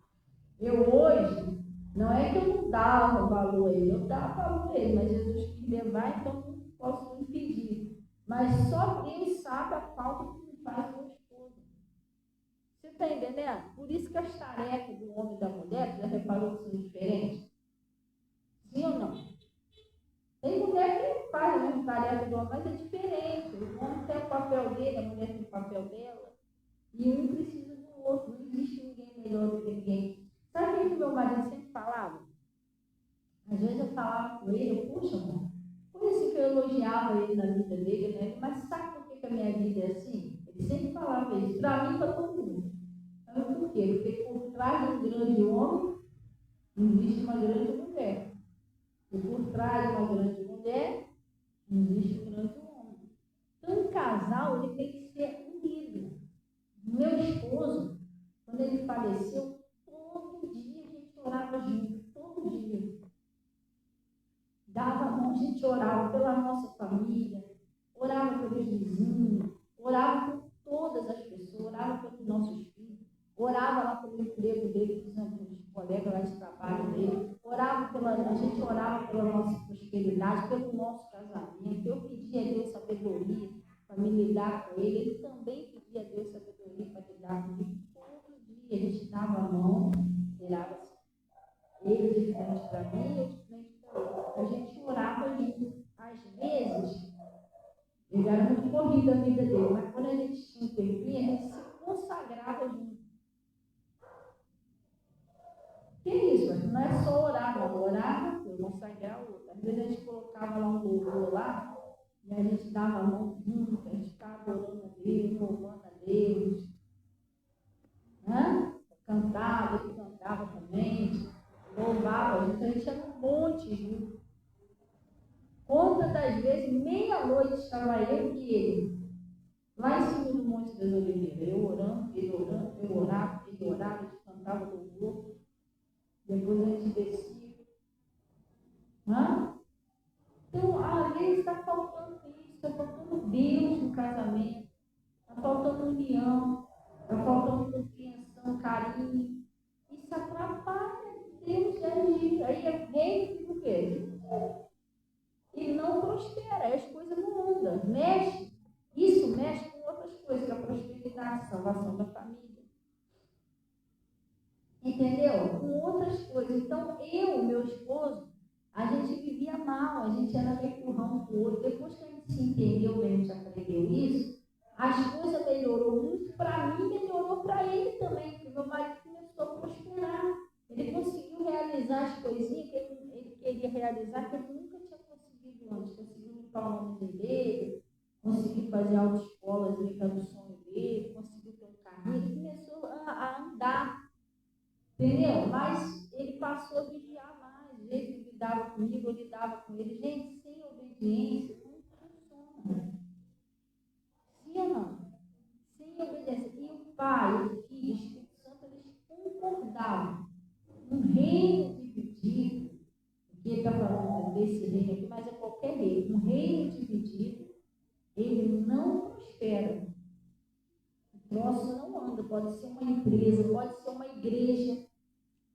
Eu hoje, não é que eu não dava valor a ele, eu dava valor a ele, mas Jesus quis levar, então não posso impedir. Mas só Deus sabe a falta que me faz meu esposo. Você está entendendo? Por isso que as tarefas do homem e da mulher, já reparou que são diferentes? Sim ou não? Tem mulher que faz a mesma tarefa do homem, mas é diferente. O homem tem o papel dele, a mulher tem o papel dela. E um precisa do outro. Não existe ninguém melhor do que ninguém. Sabe o que meu marido sempre falava? Às vezes eu falava com ele, puxa, amor, por isso que eu elogiava ele na vida dele, né? Mas sabe por que a minha vida é assim? Ele sempre falava isso, para mim, para todo mundo. Sabe por quê? Porque por trás de um grande homem, existe uma grande mulher. E por trás de uma grande mulher, existe um grande homem. Então, um casal, ele tem que ser unido. Meu esposo, quando ele faleceu, todo dia a gente orava junto, todo dia. Dava a mão, a gente orava pela nossa família, orava pelos vizinhos, orava por todas as pessoas, orava pelos nossos filhos, orava lá pelo emprego dele, dos colegas lá de trabalho dele, a gente orava pela nossa prosperidade, pelo nosso casamento. Eu pedia a Deus sabedoria para me lidar com ele, ele também pedia a Deus sabedoria para lidar comigo. Todo dia a gente dava a mão, virava ele de frente para mim, eu de frente para ele. A gente orava junto. Às vezes, ele era muito corrido a vida dele, mas quando a gente tinha um tempinho, a gente se consagrava junto. Que isso? Não é só orar, não. Orar, eu consagrar o outro. Às vezes a gente colocava lá um louvor lá, e a gente dava a mão junto, a gente ficava orando a Deus, louvando a Deus. Cantava, ele cantava também, louvava, a gente era um monte junto. Quantas das vezes, meia-noite, estava eu e ele, lá em cima do Monte das Oliveiras, eu orando, eu orava, ele cantava louvor, depois a gente descia. Então, às vezes está faltando isso, está faltando Deus no casamento, está faltando união, está faltando compreensão, carinho. Isso atrapalha Deus agir. Aí vem o quê? E não prospera, as coisas não andam. Isso mexe com outras coisas, que é a prosperidade, a salvação da família. Entendeu? Com outras coisas. Então, meu esposo, a gente vivia mal, a gente era meio currão com o outro. Depois que a gente se entendeu bem, a gente aprendeu isso, as coisas melhorou muito para mim, melhorou para ele também, porque meu marido começou a prosperar. Ele conseguiu realizar as coisinhas que ele queria realizar, que ele nunca tinha conseguido antes. Conseguiu limpar o nome dele, conseguiu fazer autoescolas, limpar o sonho dele, conseguiu ter um carrinho, ele começou a andar. Entendeu? Mas ele passou a vigiar mais. O jeito que ele lidava comigo, eu lidava com ele. Gente, sem obediência, não funciona. Sim ou não? Sem obediência. E o Pai, o Filho, o Espírito Santo, eles concordavam. Um reino dividido, que ele está falando desse reino aqui, mas é qualquer reino. Um reino dividido, ele não prospera. O troço não anda. Pode ser uma empresa, pode ser uma igreja.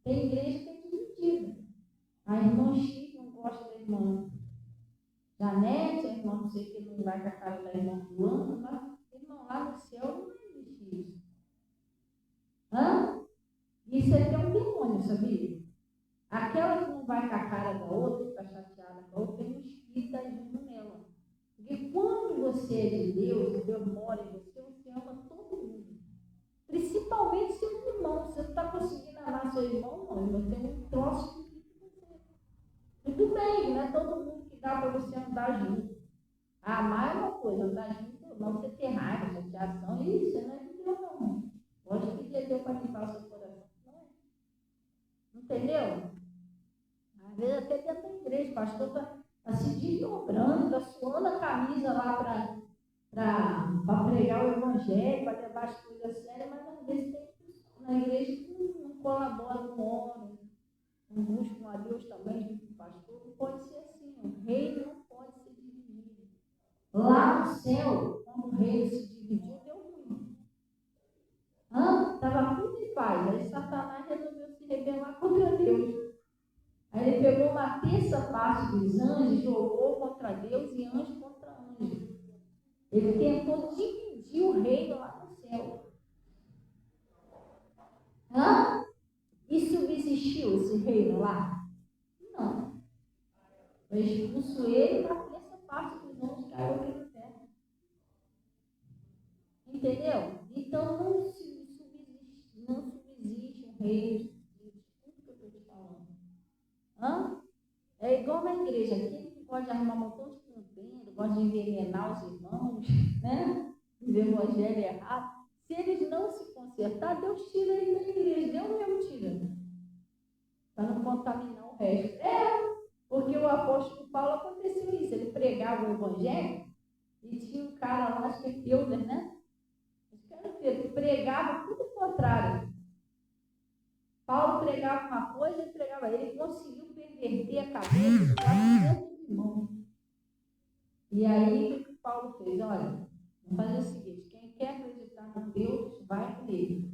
Tem igreja que é dividida, A irmã X não gosta da irmã Janete, a irmã não sei que não vai com a cara da irmã fulana, mas irmão, lá no céu não existe isso. Hã? Isso é até um demônio, sabia? Aquela que não vai com a cara da outra, que está chateada com a outra, tem um espírito agindo nela. Porque quando você é de Deus, Deus mora em você, você ama todo mundo. Principalmente seu irmão. Você não está conseguindo amar seu irmão, não. Mas tem um troço que fica com você. Tudo bem, não é todo mundo que dá para você andar junto. Amar é uma coisa, andar junto não, você ter raiva, chateação, isso não é de Deus, não. Pode pedir a Deus para limpar o seu coração. Não entendeu? Às vezes até dentro da igreja, o pastor está se desdobrando, está suando a camisa lá para pregar o evangelho, para levar as coisas sérias, mas às vezes tem na igreja que não colabora, não ora, não buscam a Deus também, junto com o pastor. Não pode ser assim, o reino não pode ser dividido. Lá no céu, quando o reino se dividiu, deu ruim. Estava tudo em paz, aí Satanás resolveu se rebelar contra Deus. Aí ele pegou uma terça parte dos anjos, jogou contra Deus e anjo contra anjo. Ele tentou dividir o reino lá no céu. E subsistiu esse reino lá? Não. Eu expulso ele para a terça parte dos anjos caiu aqui na terra. Entendeu? Então não subsiste um reino. Tudo que eu estou te falando. É igual na igreja, aquele que pode arrumar um montão de contenda, gosta de envenenar os irmãos, né? Dizer o evangelho errado. Se eles não se consertar, Deus tira eles da igreja. Deus mesmo tira. Para não contaminar o resto. Porque o apóstolo Paulo aconteceu isso. Ele pregava o evangelho e tinha um cara lá, acho que é Teuder, né? Ele pregava tudo o contrário. Paulo pregava uma coisa e pregava. Ele conseguiu perverter a cabeça dos 400 irmãos. E aí, o que Paulo fez? Olha, vamos fazer o seguinte: quem quer acreditar no Deus, vai comigo.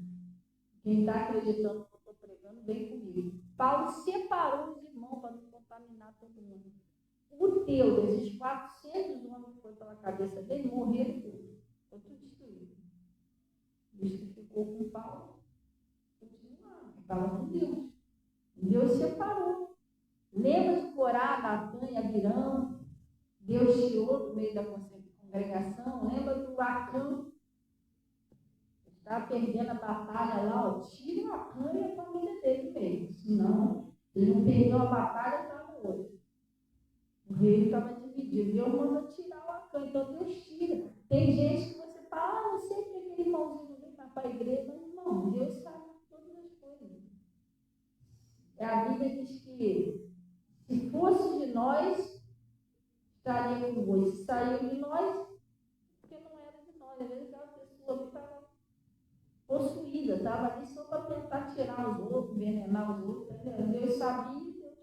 Quem está acreditando no que eu estou pregando, vem comigo. Paulo separou os irmãos para não contaminar todo mundo. O Teuder, esses 400 homens que foram pela cabeça dele, morreram tudo. Foi tudo destruído. Isso que ficou com Paulo. Estava com Deus. Deus separou. Lembra de Corá, Datã e Abirão? Deus tirou do meio da congregação. Lembra do Acã? Estava perdendo a batalha lá. Tira o Acã e a família dele do meio. Senão, ele não perdeu a batalha, estava no outro. O reino estava dividido. Deus mandou tirar o Acã. Então, Deus tira. Tem gente que você fala, não sei porque aquele irmãozinho não vem para a igreja. Mas, não, Deus sabe. A Bíblia diz que se fosse de nós, estaria convosco. Se saiu de nós, porque não era de nós. Às vezes aquela pessoa estava possuída, estava ali só para tentar tirar os outros, envenenar os outros. Deus sabia,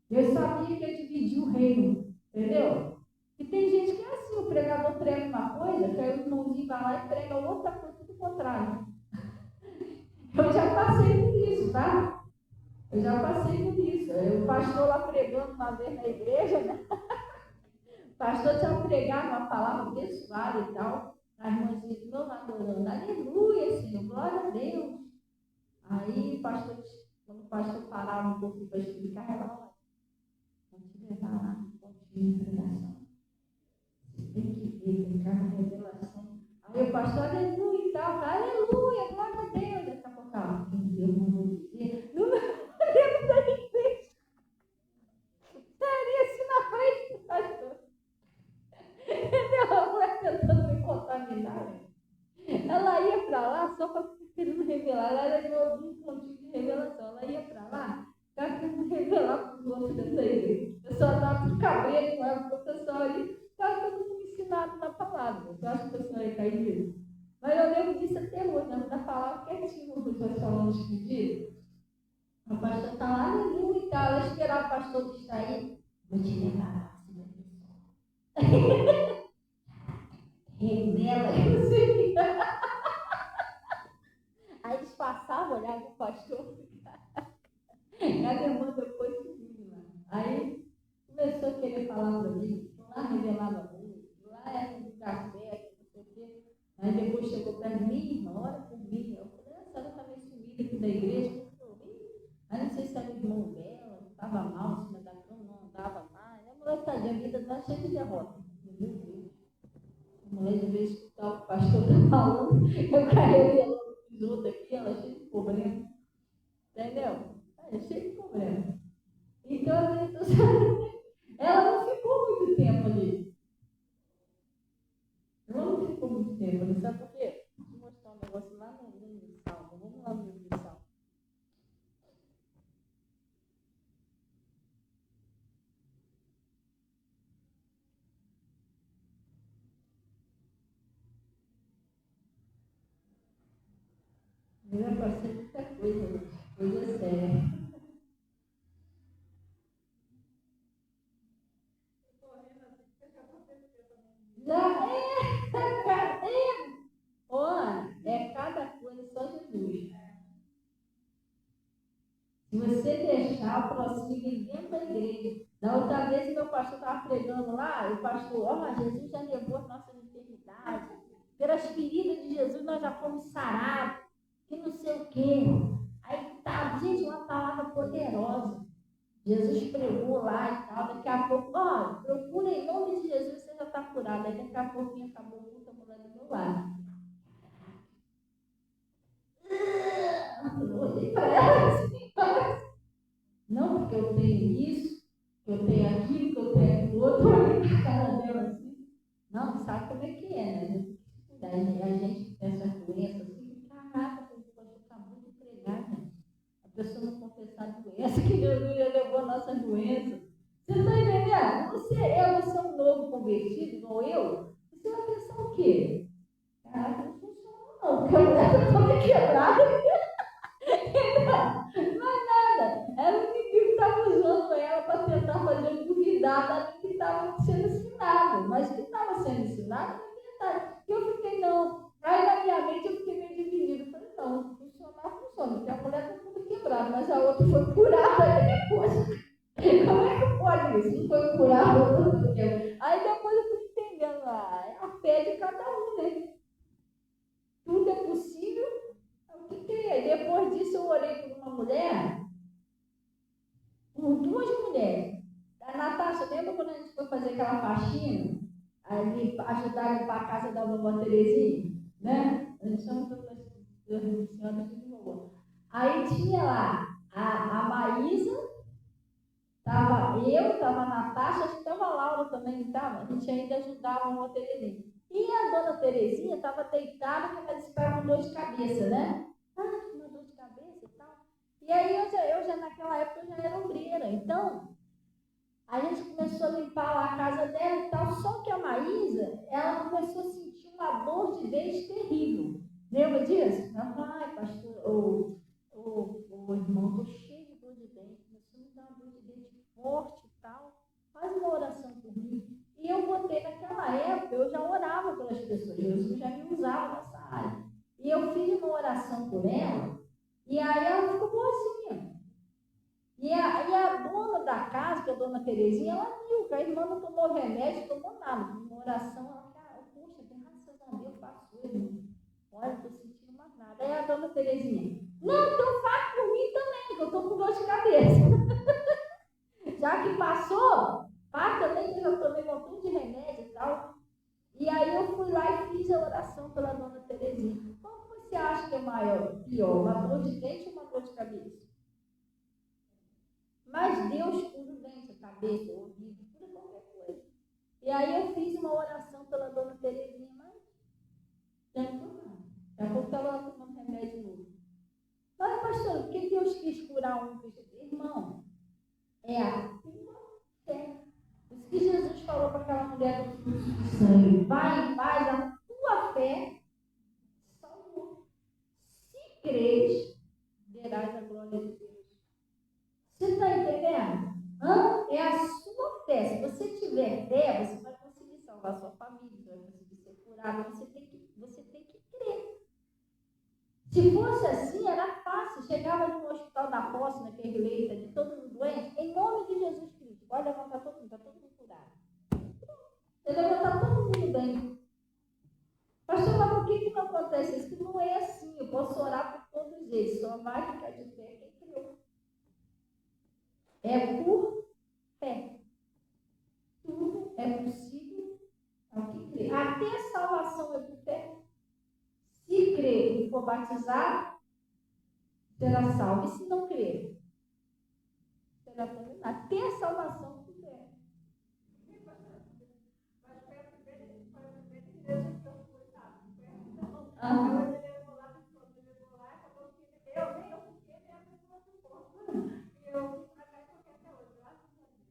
Deus sabia que ia dividir o reino, entendeu? E tem gente que é assim, o pregador prega uma coisa, que aí o irmãozinho vai lá e prega outra coisa, tudo contrário. Eu já passei por isso, tá? Eu já passei por isso. O pastor lá pregando uma vez na igreja, né? O pastor tinha pregado uma palavra abençoada e tal. As irmãs não adorando. Aleluia, Senhor, glória a Deus. Aí o pastor, quando o pastor parava um pouco para explicar, ela falava, vou te levar lá no pontinho de pregação. Você tem que ver, tem cada revelação. Aí o pastor, aleluia e tal, aleluia, glória a Deus. Daqui a pouco ela, Deus mandou dizer, não lembro da igreja. Estaria assim na frente do pastor. Entendeu? A mulher tentando me contaminar. Ela ia para lá só para querendo revelar. Ela era de um pontinho de revelação. Ela ia para lá, estava querendo revelar para os outros dentro da igreja. O pessoal estava com cabelo com ela, o pessoal ali estava todo mundo ensinado na palavra. Eu acho que o pessoal ia cair nisso. Mas eu lembro disso até hoje, né? Da palavra quietinho, o pessoal falando de pedir. O pastor está lá, aleluia e tal. Ela esperava o pastor que está aí. Vou te levar lá, revela, não sei. Aí eles passavam, olhavam o pastor. a irmã depois subiu lá. Aí começou a querer falar para mim, lá revelava muito, lá era um lugar certo, não sei o quê. Aí depois chegou para mim, irmã, ora por mim. Eu falei, a senhora está meio sumida aqui da igreja. Aí não sei se era o irmão dela, estava mal, em cima da cama, não andava mais. A mulher tadinha, a vida está cheia de derrota. Meu Deus. A mulher, de vez que escutar o pastor está falando, eu carreguei ela no pisoto aqui, ela cheia de problema. Entendeu? É cheia de problema. Então, ela não ficou muito tempo ali. Ela não ficou muito tempo ali. Sabe por quê? Vou mostrar um negócio lá no livro de Salmo. Vamos lá no livro de Salmo. Eu já passei muita coisa séria. Já olha, é cada coisa só Jesus. Se você deixar o prosseguir dentro da igreja. Da outra vez, meu pastor estava pregando lá, e o pastor, Jesus já levou as nossas enfermidades. Pelas feridas de Jesus nós já fomos sarados. Que não sei o quê. Aí tá, gente, uma palavra poderosa. Jesus pregou lá e tal, daqui a pouco, procura em nome de Jesus, você já está curado. Aí daqui a pouquinho acabou muita mulher do meu lado. Eu olhei para ela assim, não porque eu tenho isso, que eu tenho aquilo, que eu tenho aquilo outro, eu olhei para a cara dela assim. Não, sabe como é que é, né? Daí a gente tem essas doenças assim, caraca, o pastor acabou de pregar, gente. A pessoa não confessar a doença, que Jesus já levou a nossa doença. Você está entendendo? Você é um novo convertido, igual eu, você vai pensar o quê? Caraca, não funciona não, porque a mulher está toda quebrada. Não é nada. Era o inimigo que estava usando ela para tentar fazer duvidar daquilo que estava sendo ensinado. Mas o que estava sendo ensinado é verdade. E eu fiquei, não. Aí na minha mente eu fiquei meio dividida. Eu falei, não, funcionar funciona, porque a mulher está toda quebrada, mas a outra foi curada aí depois. Como é que pode isso? Não foi curada, a outra foi quebrada. Aí depois eu fui entendendo, é a fé de cada um, né? Tudo é possível. O que é? Depois disso eu orei por uma mulher, por duas mulheres. A Natasha, lembra quando a gente foi fazer aquela faxina? Aí ajudar a limpar a casa da vovó Terezinha? Né? A gente chama de senhora de vovó. Aí tinha lá a Maísa, estava a Natasha, acho que estava a Laura também, estava. A gente ainda ajudava a vovó Terezinha. E a dona Terezinha estava deitada, que ela disse que estava com dor de cabeça, né? Uma dor de cabeça e tal. E aí eu já naquela época eu já era obreira. Então, a gente começou a limpar lá a casa dela e tal. Só que a Maísa, ela começou a sentir uma dor de dente terrível. Lembra disso? Ela falou, ai, pastor, o irmão, estou cheio de dor de dente. Começou a me dar uma dor de dente forte e tal. Faz uma oração por mim. E eu botei naquela época, eu já orava pelas pessoas. Jesus já me usava nessa área. E eu fiz uma oração por ela. E aí ela ficou boazinha. E a dona da casa, que é a dona Terezinha, ela viu que a irmã não tomou remédio, não tomou nada. Uma oração, ela falou, poxa, graças a Deus, passou, irmão. Olha, não estou sentindo mais nada. Aí a dona Terezinha, não, então faz por mim também, que eu estou com dor de cabeça. Já que passou, faz também, que eu já tomei um montão de remédio e tal. E aí eu fui lá e fiz a oração pela dona Terezinha. Qual você acha que é maior, pior, uma dor de dente ou uma dor de cabeça? Mas Deus cura o dente, a cabeça, o ouvido, cura qualquer coisa. E aí eu fiz uma oração pela dona Terezinha, mas não adiantou nada. Daqui a pouco estava tomando remédio novo. Mas, pastor, por que Deus quis curar um? Irmão, é a tua fé. Isso que Jesus falou para aquela mulher do fluxo de sangue. Vai em paz, a tua fé salvou. Se crês, verás a glória de Deus. Você está entendendo? É a sua fé. Se você tiver fé, você vai conseguir salvar a sua família, você vai conseguir ser curado. Você tem que crer. Se fosse assim, era fácil. Chegava no hospital falando da posse, né, que é eleita, de todos os doentes, em nome de Jesus Cristo. Pode levantar todo mundo, está todo mundo curado. Você levantar todo mundo bem. Pastor, mas por que não acontece isso? Que não é assim. Eu posso orar por todos eles. Só vai ficar de pé quem criou. É por fé. Tudo é possível ao que crê. Até a salvação é por fé. Se crer e for batizado, será salvo. E se não crer, será condenado. Até a salvação por fé.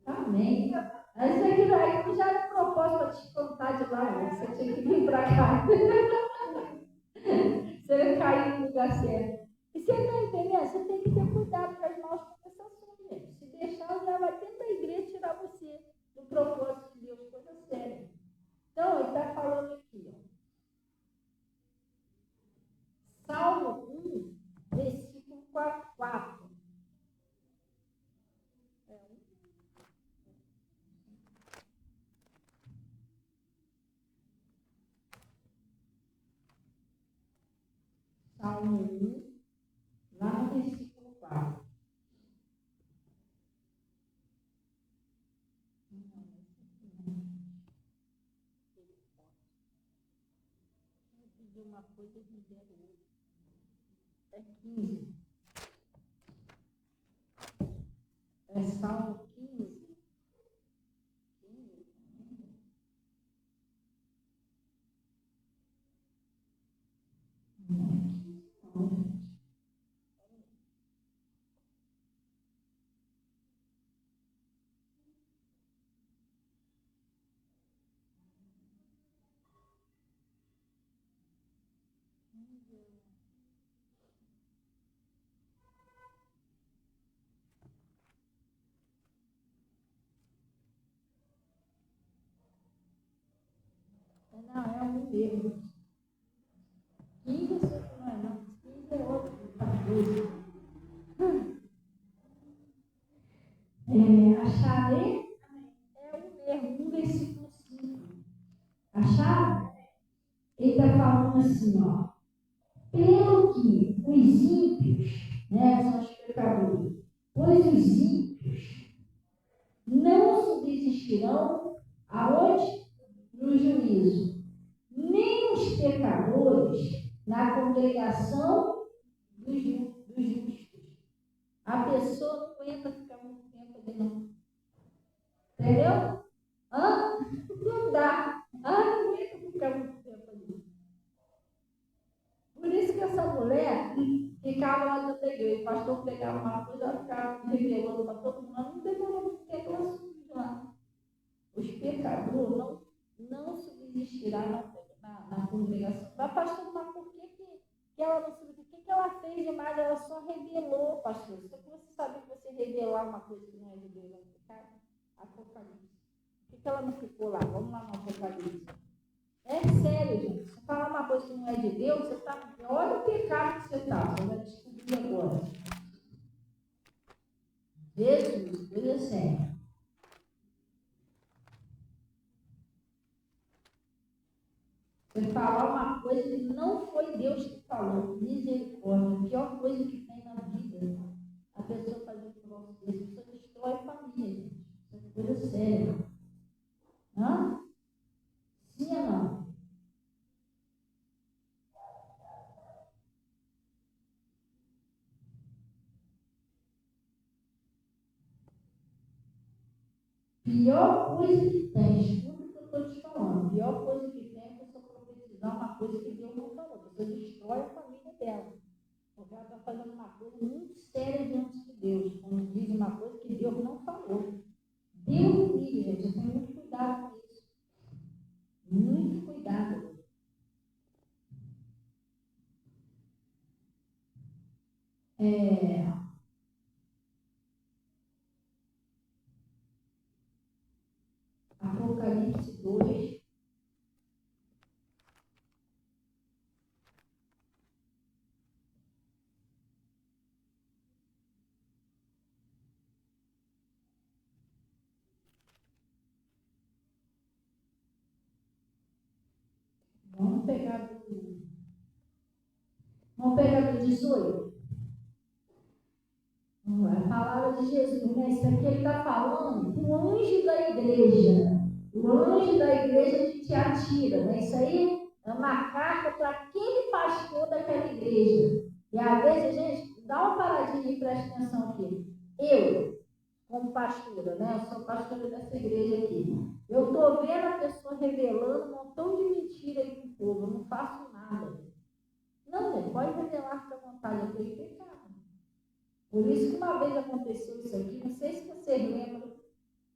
Amém. Aí você já era propósito para te contar de lá, né? Você tinha que vir para cá. Você ia cair no lugar certo. E você está entendendo? Você tem que ter cuidado com as maus conversações, gente. Se deixar, já vai dentro da igreja tirar você do propósito de Deus, coisa séria. Então, ele está falando aqui, ó. Salmo 1, versículo 4. Salmo 1, lá no versículo 4. Eu pedi uma coisa e me deram outra. É 15. É Salmo 15. Não, é um mesmo. 15 não é não. 15 é outro. Acharei é um mesmo, um versículo 5. Acharam? Ele está falando assim, ó. Pelo que os ímpios, né, são os pecadores, pois os ímpios não subsistirão aonde? No juízo. Nem os pecadores na congregação dos justos. A pessoa não aguenta ficar muito tempo ali, não. Entendeu? Não dá. Não aguenta ficar muito tempo ali. Por isso que essa mulher ficava lá dentro da igreja. O pastor pegava uma coisa, ela ficava revelando para todo mundo. Não demorou muito tempo, ela subiu lá. Os pecadores não subsistirão na congregação. Mas, pastor, mas por que ela não subsistiu? O que ela fez demais? Ela só revelou, pastor. Só que você sabe que você revelar uma coisa que não é de Deus, vai ficar Apocalipse. Por que ela não ficou lá? Vamos lá no Apocalipse. É sério, gente. Se falar uma coisa que não é de Deus, você está. Olha o pecado que você está. Você vai descobrir agora. Jesus, coisa séria. Você falar uma coisa que não foi Deus que falou. Misericórdia. A pior coisa que tem na vida. A pessoa fazer um negócio desse. A pessoa destrói a família, gente. Isso é coisa séria. Hã? Sim ou não? Pior coisa que tem, escuta o que eu estou te falando. Pior coisa que tem é a pessoa profetizar uma coisa que Deus não falou. A pessoa destrói a família dela. Porque ela está fazendo uma coisa muito séria diante de Deus. Quando diz uma coisa que Deus não falou. Deus me livre, gente. Eu tenho muito cuidado com isso. Muito cuidado. Apocalipse 2. pegar do 18. A palavra de Jesus, né? Isso aqui ele está falando do anjo da igreja. O anjo da igreja de Tiatira, né? Isso aí é uma carta para aquele pastor daquela igreja. E às vezes, gente, dá uma paradinha e presta atenção aqui. Eu, como pastora, né? Eu sou pastora dessa igreja aqui. Eu estou vendo a pessoa revelando um montão de mentira aí para o povo. Eu não faço nada. Não, gente, pode revelar, fica à vontade, eu tenho pecado. Por isso que uma vez aconteceu isso aqui, não sei se vocês lembram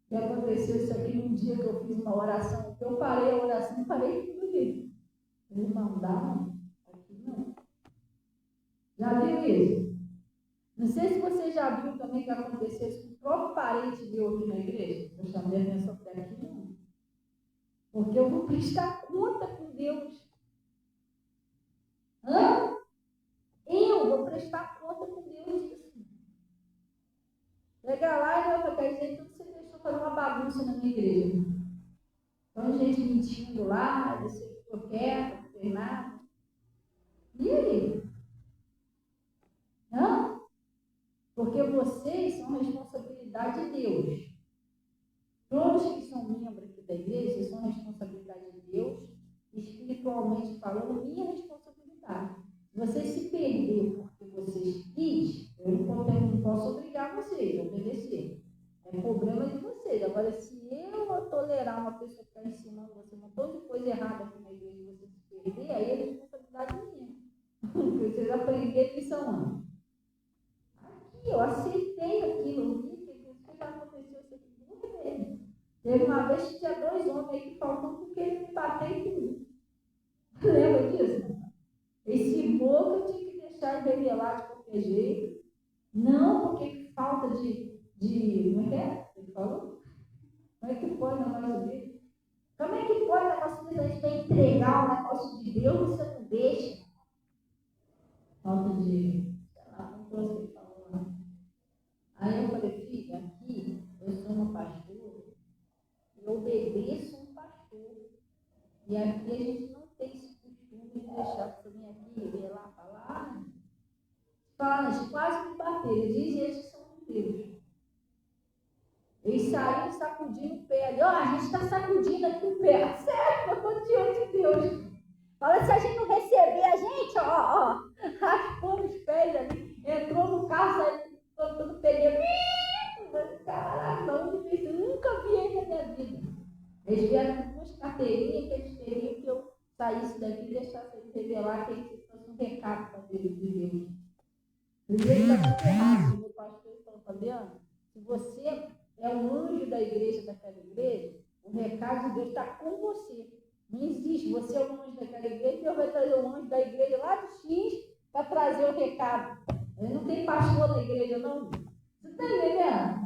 que aconteceu isso aqui num dia que eu fiz uma oração, que eu parei a oração e parei tudo isso. Eles mandaram aqui, não. Já viu isso? Não sei se você já viu também que aconteceu isso com o próprio parente de aqui na igreja. Eu chamei a atenção para aqui, não. Porque eu vou prestar conta com Deus. Hã? Eu vou prestar conta com Deus disso. Chegar lá e eu vou dizer tudo que você deixou fazer uma bagunça na minha igreja. Então, gente mentindo lá, você ficou quieto, não fez nada. E aí? Não? Porque vocês são responsabilidade de Deus. Todos que são membros aqui da igreja são responsabilidade de Deus, espiritualmente falando, minha responsabilidade. Se vocês se perder porque vocês quis, eu não posso obrigar vocês a obedecer. É problema de vocês. Agora, se eu tolerar uma pessoa que está ensinando você um montão de coisa errada aqui na igreja e você se perder, aí é responsabilidade minha. Vocês aprenderam que são anos. Aqui, eu aceitei aquilo, vi que já aconteceu isso aqui duas vezes. Teve uma vez que tinha 2 homens aí que faltam porque ele me bateu em tudo. Lembra disso? Esse boca eu tinha que deixar ele revelar de qualquer jeito. Não porque falta de como é que é? Ele falou? Como é que pode o negócio dele? Como é que pode o negócio dele? A gente vai entregar o negócio de Deus e você não deixa? Falta de, sei lá, não trouxe o que ele falou, não. Aí eu falei, filha, aqui eu sou uma pastora, eu obedeço um pastor. E aqui a gente não tem esse costume de deixar você vir aqui revelar, falar. Fala, eles quase me bateram. Eles dizem eles que são de Deus. Eles saíram sacudindo o pé ali. Ó, a gente está sacudindo aqui o pé. Sério, eu estou diante de Deus. Fala, se a gente não receber a gente, raspou os pés ali, entrou no carro, saiu todo pneu. Caraca, não, eu nunca vi ele na minha vida. Eles vieram com duas carteirinhas que eles queriam que eu saísse daqui e deixasse ele revelar que ele fosse um recado para Deus de Deus. O jeito está tudo errado, meu pastor está Fabiano. Se você é um anjo da igreja, daquela igreja, o recado de Deus está com você. Não existe, você é um anjo daquela igreja, Deus vai trazer um anjo da igreja lá do X para trazer o recado. Ele não tem pastor na igreja, não. Você está entendendo?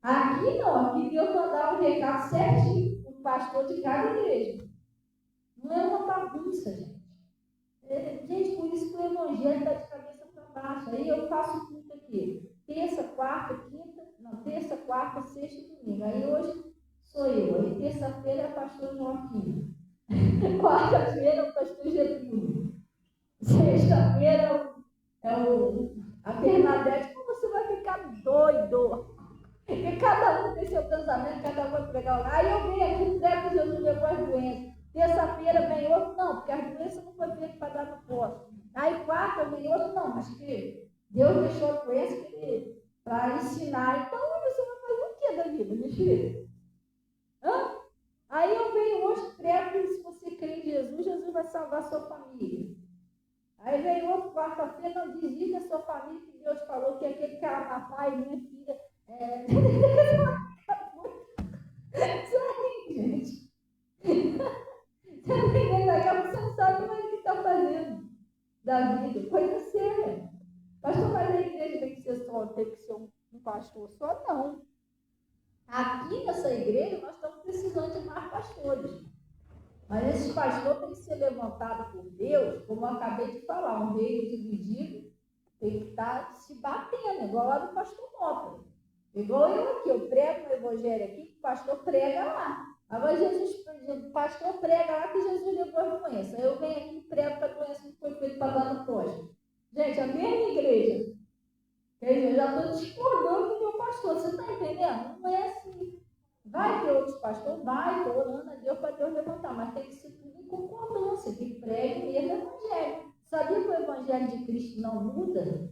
Aqui não, aqui Deus vai dar um recado certinho para o pastor de cada igreja. Não é uma bagunça, gente. Gente, por isso que o evangelho está de cabeça para baixo. Aí eu faço tudo aqui. Terça, quarta, sexta e domingo. Aí hoje sou eu. Aí terça-feira é o pastor Joaquim. Quarta-feira é o pastor Getúlio. Sexta-feira é a Bernadette. Como você vai ficar doido? Porque cada um tem seu pensamento, cada um vai pregar o lugar. Aí eu venho aqui, prego Jesus levou as doenças. Terça-feira vem outro, não, porque as doenças não foram feitas para dar no posto. Aí quarta vem outro, não, mas que Deus deixou a doença para ensinar. Então você vai fazer o que da vida, minha filha? Aí eu venho hoje, prego que se você crê em Jesus, Jesus vai salvar a sua família. Aí vem outro, quarta-feira, não desista da sua família, que Deus falou que aquele que ama pai, minha filha, Sai, gente. Você não entende daqui a pouco, você não sabe mais o que está fazendo da vida. Coisa séria. Pastor, mas a igreja tem que ser um pastor só? Não. Aqui nessa igreja nós estamos precisando de mais pastores. Mas esses pastores têm que ser levantados por Deus, como eu acabei de falar, um reino dividido tem que estar se batendo, igual lá do pastor Mota. Igual eu aqui, eu prego no evangelho aqui, o pastor prega lá. Agora Jesus, o pastor prega lá que Jesus levou a doença. Eu venho aqui e prego para a doença que foi feita para dar no poste. Gente, a mesma igreja. Quer dizer, eu já estou discordando do meu pastor. Você está entendendo? Não é assim. Vai ter outros pastores? Vai, estou orando a Deus para Deus levantar. Mas tem que ser tudo em concordância. Que pregue o mesmo evangelho. Sabia que o evangelho de Cristo não muda?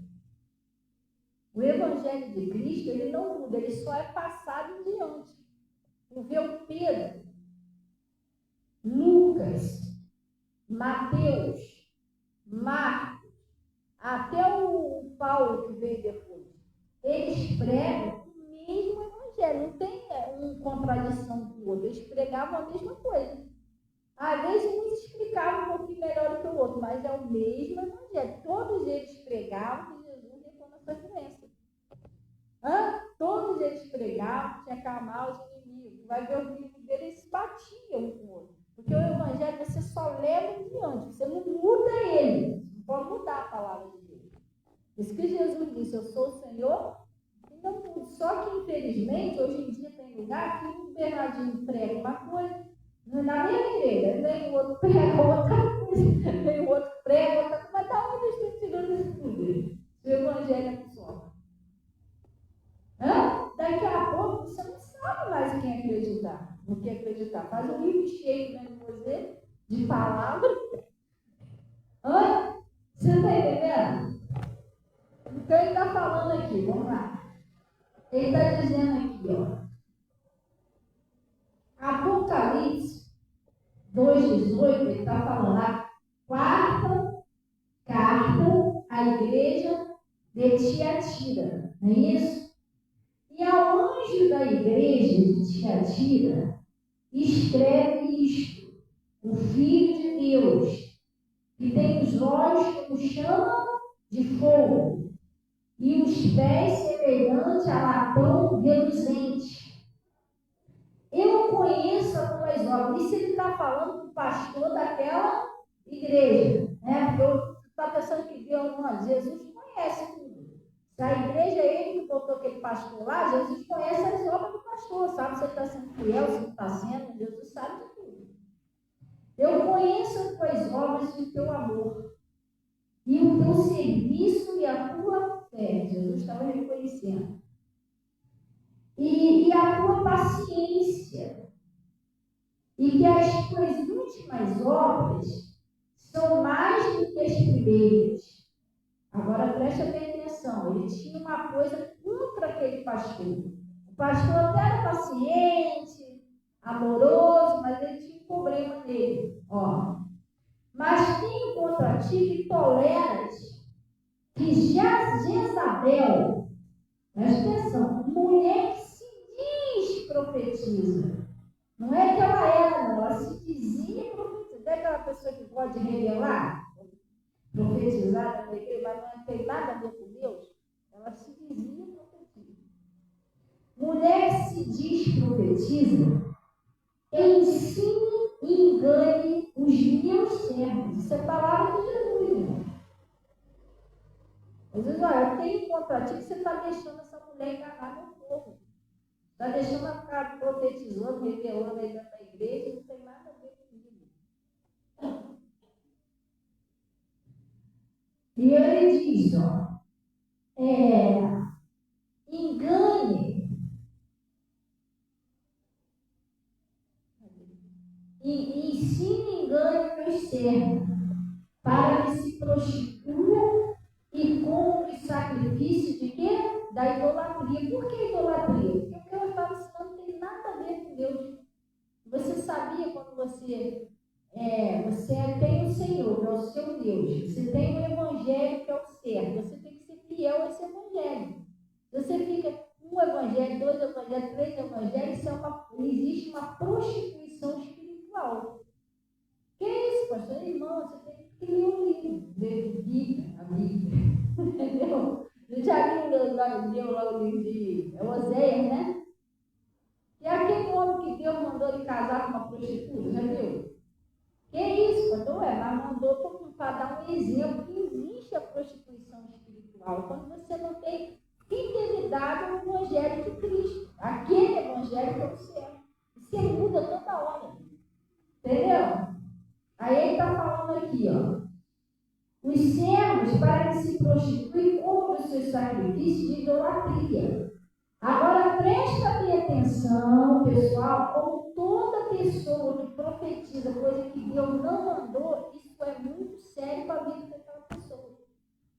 O evangelho de Cristo, ele não muda. Ele só é passado em diante. Tu vê o Pedro, Lucas, Mateus, Marcos, até o Paulo que veio depois. Eles pregam o mesmo evangelho, não tem uma contradição com o outro. Eles pregavam a mesma coisa. Às vezes uns explicavam um pouquinho melhor do que o outro, mas é o mesmo evangelho. Todos eles pregavam que Jesus levou nossa doença. Todos eles pregavam, tinha que acalmar os inimigos. Vai ver o livro dele, eles se batiam um com o outro. Porque o evangelho você só leva em diante, você não muda ele. Não pode mudar a palavra de Deus. Isso que Jesus disse, eu sou o Senhor, e não mudo. Só que, infelizmente, hoje em dia tem lugar que um Bernardinho prega uma coisa, na mesma igreja, vem o outro prega outra coisa, vem o outro prega outra coisa, mas da onde eles estão tirando isso tudo? O evangelho é só. Daqui a pouco você não sabe mais quem acreditar, no que acreditar. Faz um livro cheio dentro de você, de palavras. Você está entendendo? Então ele está falando aqui, vamos lá. Ele está dizendo aqui, ó. Apocalipse 2,18, ele está falando a quarta carta à igreja de Tiatira, não é isso? E ao anjo da igreja de Tiatira, escreve isto: o Filho de Deus, que tem os olhos como chama de fogo, e os pés semelhantes a latão reluzente. Eu conheço as tuas obras. Isso ele está falando para o pastor daquela igreja. Né? Porque você está pensando que Deus não, Jesus conhece tudo. Se a igreja é ele que botou aquele pastor lá, Jesus conhece as obras do pastor, sabe se ele está sendo fiel, se não está sendo, Jesus sabe de tudo. Eu conheço as tuas obras e o teu amor, e o teu serviço e a tua fé. Jesus estava reconhecendo. E a tua paciência. E que as tuas últimas obras são mais do que as primeiras. Agora preste atenção, ele tinha uma coisa contra aquele pastor. O pastor até era paciente, amoroso, mas ele tinha um problema nele. Mas tenho contra ti que toleras que Jezabel, presta atenção, mulher que se diz profetiza. Não é que ela era, não, ela se dizia profetizar. É aquela pessoa que pode revelar, profetizar na igreja, mas não tem nada a ver com Deus. Ela se dizia profetiza. Mulher que se diz profetiza, ensine e engane os meus servos. Isso é palavra de Jesus, irmão. Jesus, eu tenho contra ti que você está deixando essa mulher enganar meu povo. Está deixando ela ficar profetizando, revelando aí dentro da igreja, não tem nada a ver comigo. E ele diz, engane. E ensine e engane meus servos, para que se prostituam e comprem sacrifício de quê? Da idolatria. Por que idolatria? Porque o que eu estava ensinando não tem nada a ver com Deus. Você sabia quando você tem o Senhor, que é o seu Deus, você tem o Evangelho, que é o certo, você tem que ser fiel a esse Evangelho. Você fica um Evangelho, dois Evangelhos, três Evangelhos, existe uma prostituição espiritual. Que é isso, pastor? Irmão, você tem que ler um livro, a Bíblia, entendeu? Você já viu lá o livro de Oséias, né? E aquele homem que Deus mandou ele casar com uma prostituta, já viu? Que isso, pastor? Mas mandou para dar um exemplo que existe a prostituição espiritual. Quando você não tem fidelidade ao Evangelho de Cristo, aquele Evangelho que é o céu. Você muda toda aqui, ó. Os servos, para que se prostituem, cobram os seus sacrifícios de idolatria. Agora, presta bem atenção, pessoal, como toda pessoa que profetiza coisa que Deus não mandou, isso é muito sério para a vida daquela pessoa.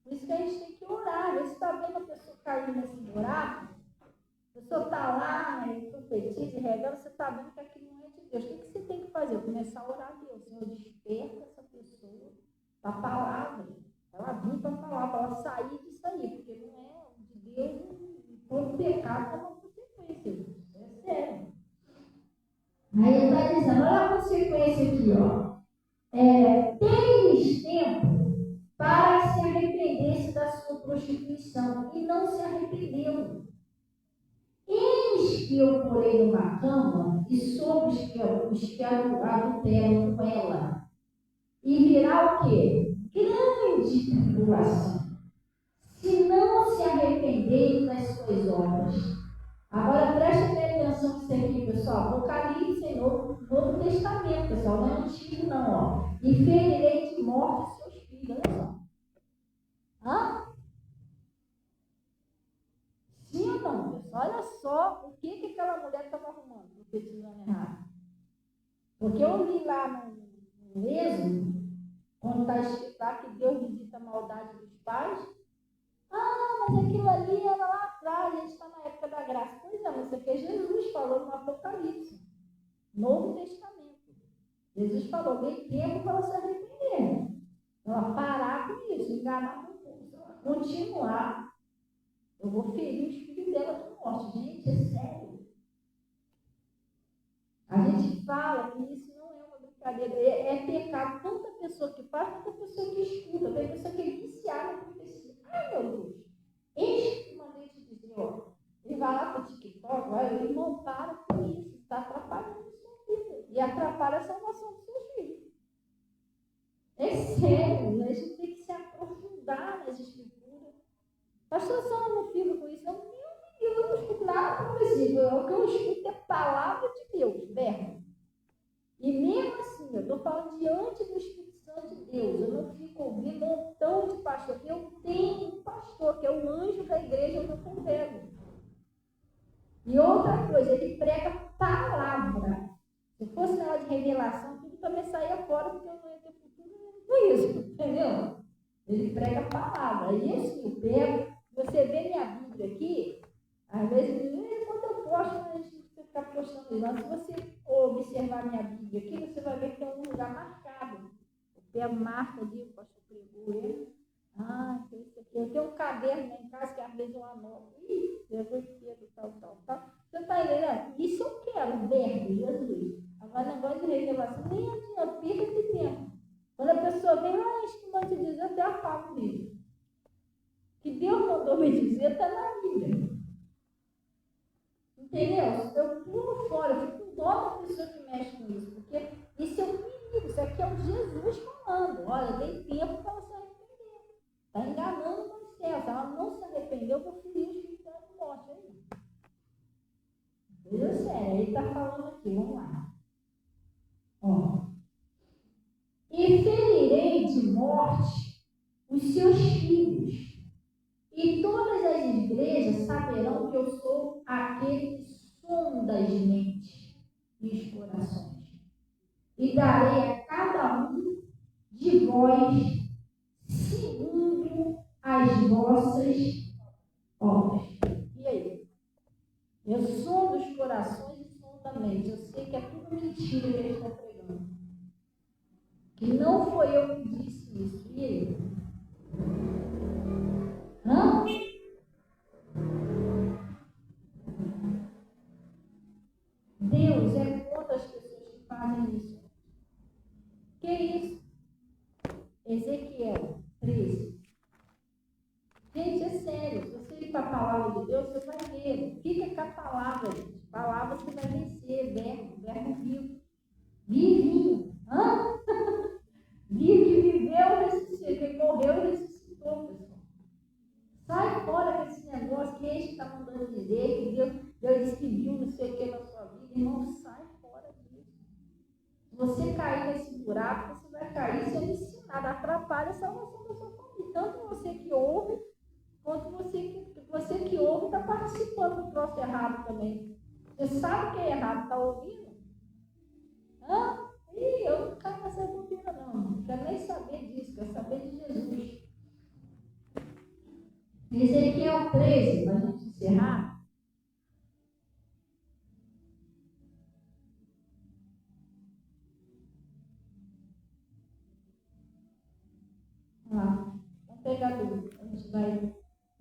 Por isso que a gente tem que orar. Você está vendo a pessoa caindo nesse buraco? A pessoa está lá, né, profetiza e revela, você está vendo que aquilo não é de Deus. O que você tem que fazer? Começar a orar a Deus. Senhor, desperta essa pessoa para a palavra. Ela vir para falar, para ela sair disso aí, porque não é de Deus, todo pecado é uma consequência. Isso é sério. Aí ele está dizendo, olha a consequência aqui, ó. Tem-lhes tempo para se arrepender-se da sua prostituição, e não se arrependeu. Eis que eu porei numa cama, e sobre os que adulteram com ela. E virá o quê? Grande tribulação, se não se arrependerem das suas obras. Agora preste atenção nisso aqui, pessoal. Apocalipse é Novo Testamento, pessoal, não é Antigo não, ó. E ferirei de morte seus filhos, olha só. Hã? Sim ou não, pessoal? Olha só o que aquela mulher estava arrumando, profetizando errado. Porque eu li lá no Êxodo, quando está escrito lá que Deus visita a maldade dos pais. Mas aquilo ali era lá atrás, a gente está na época da graça. Pois é, mas isso aqui Jesus falou no Apocalipse, Novo Testamento. Jesus falou, dei tempo para ela se arrepender. Ela parar com isso, enganar o povo. Se ela continuar, eu vou ferir os filhos dela de morte. Gente, é sério. A gente fala que isso não é uma brincadeira, é pecado. Tanta pessoa que faz, tanta pessoa que escuta, tem pessoa que é viciada na profecia. Ai, meu Deus. Eis que mandei te dizer, ó. Ele vai lá para o TikTok, olha, ele não para com isso, está atrapalhando a sua vida. E atrapalha a salvação dos seus filhos. É sério, a gente tem que se aprofundar nas escrituras. Pastor, só não fica com isso. Eu não escuto nada profecia. O que eu escuto é palavra de Deus, verbo. E mesmo assim, eu estou falando diante do Espírito Santo de Deus. Eu não fico ouvindo um montão de pastor. Eu tenho um pastor, que é o anjo da igreja onde eu congrego. E outra coisa, ele prega palavra. Se fosse na hora de revelação, tudo também saía fora, porque eu não ia ter futuro com isso, entendeu? Ele prega palavra. E assim, eu pego, você vê minha Bíblia aqui, às vezes, quando eu posto, a gente não precisa ficar postando lá. Se você observar minha Bíblia aqui, você vai ver que tem um lugar marcado. Eu pego marca ali, o pastor pregou ele. Tem isso aqui. Eu tenho um caderno lá em casa que às vezes eu anoto. Jesus, Pedro, tal. Você está entendendo? Isso eu quero, o verbo, Jesus. Agora, negócio de revelação, nem adianta, perca esse tempo. Quando a pessoa vem, isso que vai te dizer, até a falo mesmo. Que Deus mandou me dizer, está na Bíblia. Entendeu? Eu pulo fora, eu fico com dó da pessoa que mexe com isso, porque isso é um perigo, isso aqui é o Jesus falando. Olha, dei tempo para ela se arrepender. Está enganando o céu. Se ela não se arrependeu, eu vou ferir os filhos dela de morte aí. Coisa séria, ele está falando aqui, vamos lá. Ó. E ferirei de morte os seus filhos. E todas as igrejas saberão que eu sou aquele que sonda as mentes e os corações. E darei a cada um de vós segundo as vossas obras. E aí? Eu sondo os corações e sondo a mente. Eu sei que é tudo mentira que eles estão pregando. Que não foi eu que disse isso. E aí? Hã? Deus é contra as pessoas que fazem isso. Que isso? Ezequiel 13. Gente, é sério. Se você ir para a palavra de Deus, você vai ver. Fica com a palavra, gente. Palavra você vai vencer. Verbo vivo. Vivinho. Hã? Vivo que viveu, ressuscitou. Ele morreu e ressuscitou, pessoal. Sai fora desse negócio que este está mandando dizer, que Deus disse que viu não sei o que na sua vida. Irmão, sai fora disso. Se você cair nesse buraco, você vai cair sendo ensinado. nada, atrapalha a salvação da sua família. Tanto você que ouve, quanto você que ouve está participando do troço errado também. Você sabe que é errado, está ouvindo? Eu não quero nessa doutrina, não quero nem saber disso, quero saber de Jesus. Ezequiel 13, para a gente encerrar. Vamos pegar tudo. A gente vai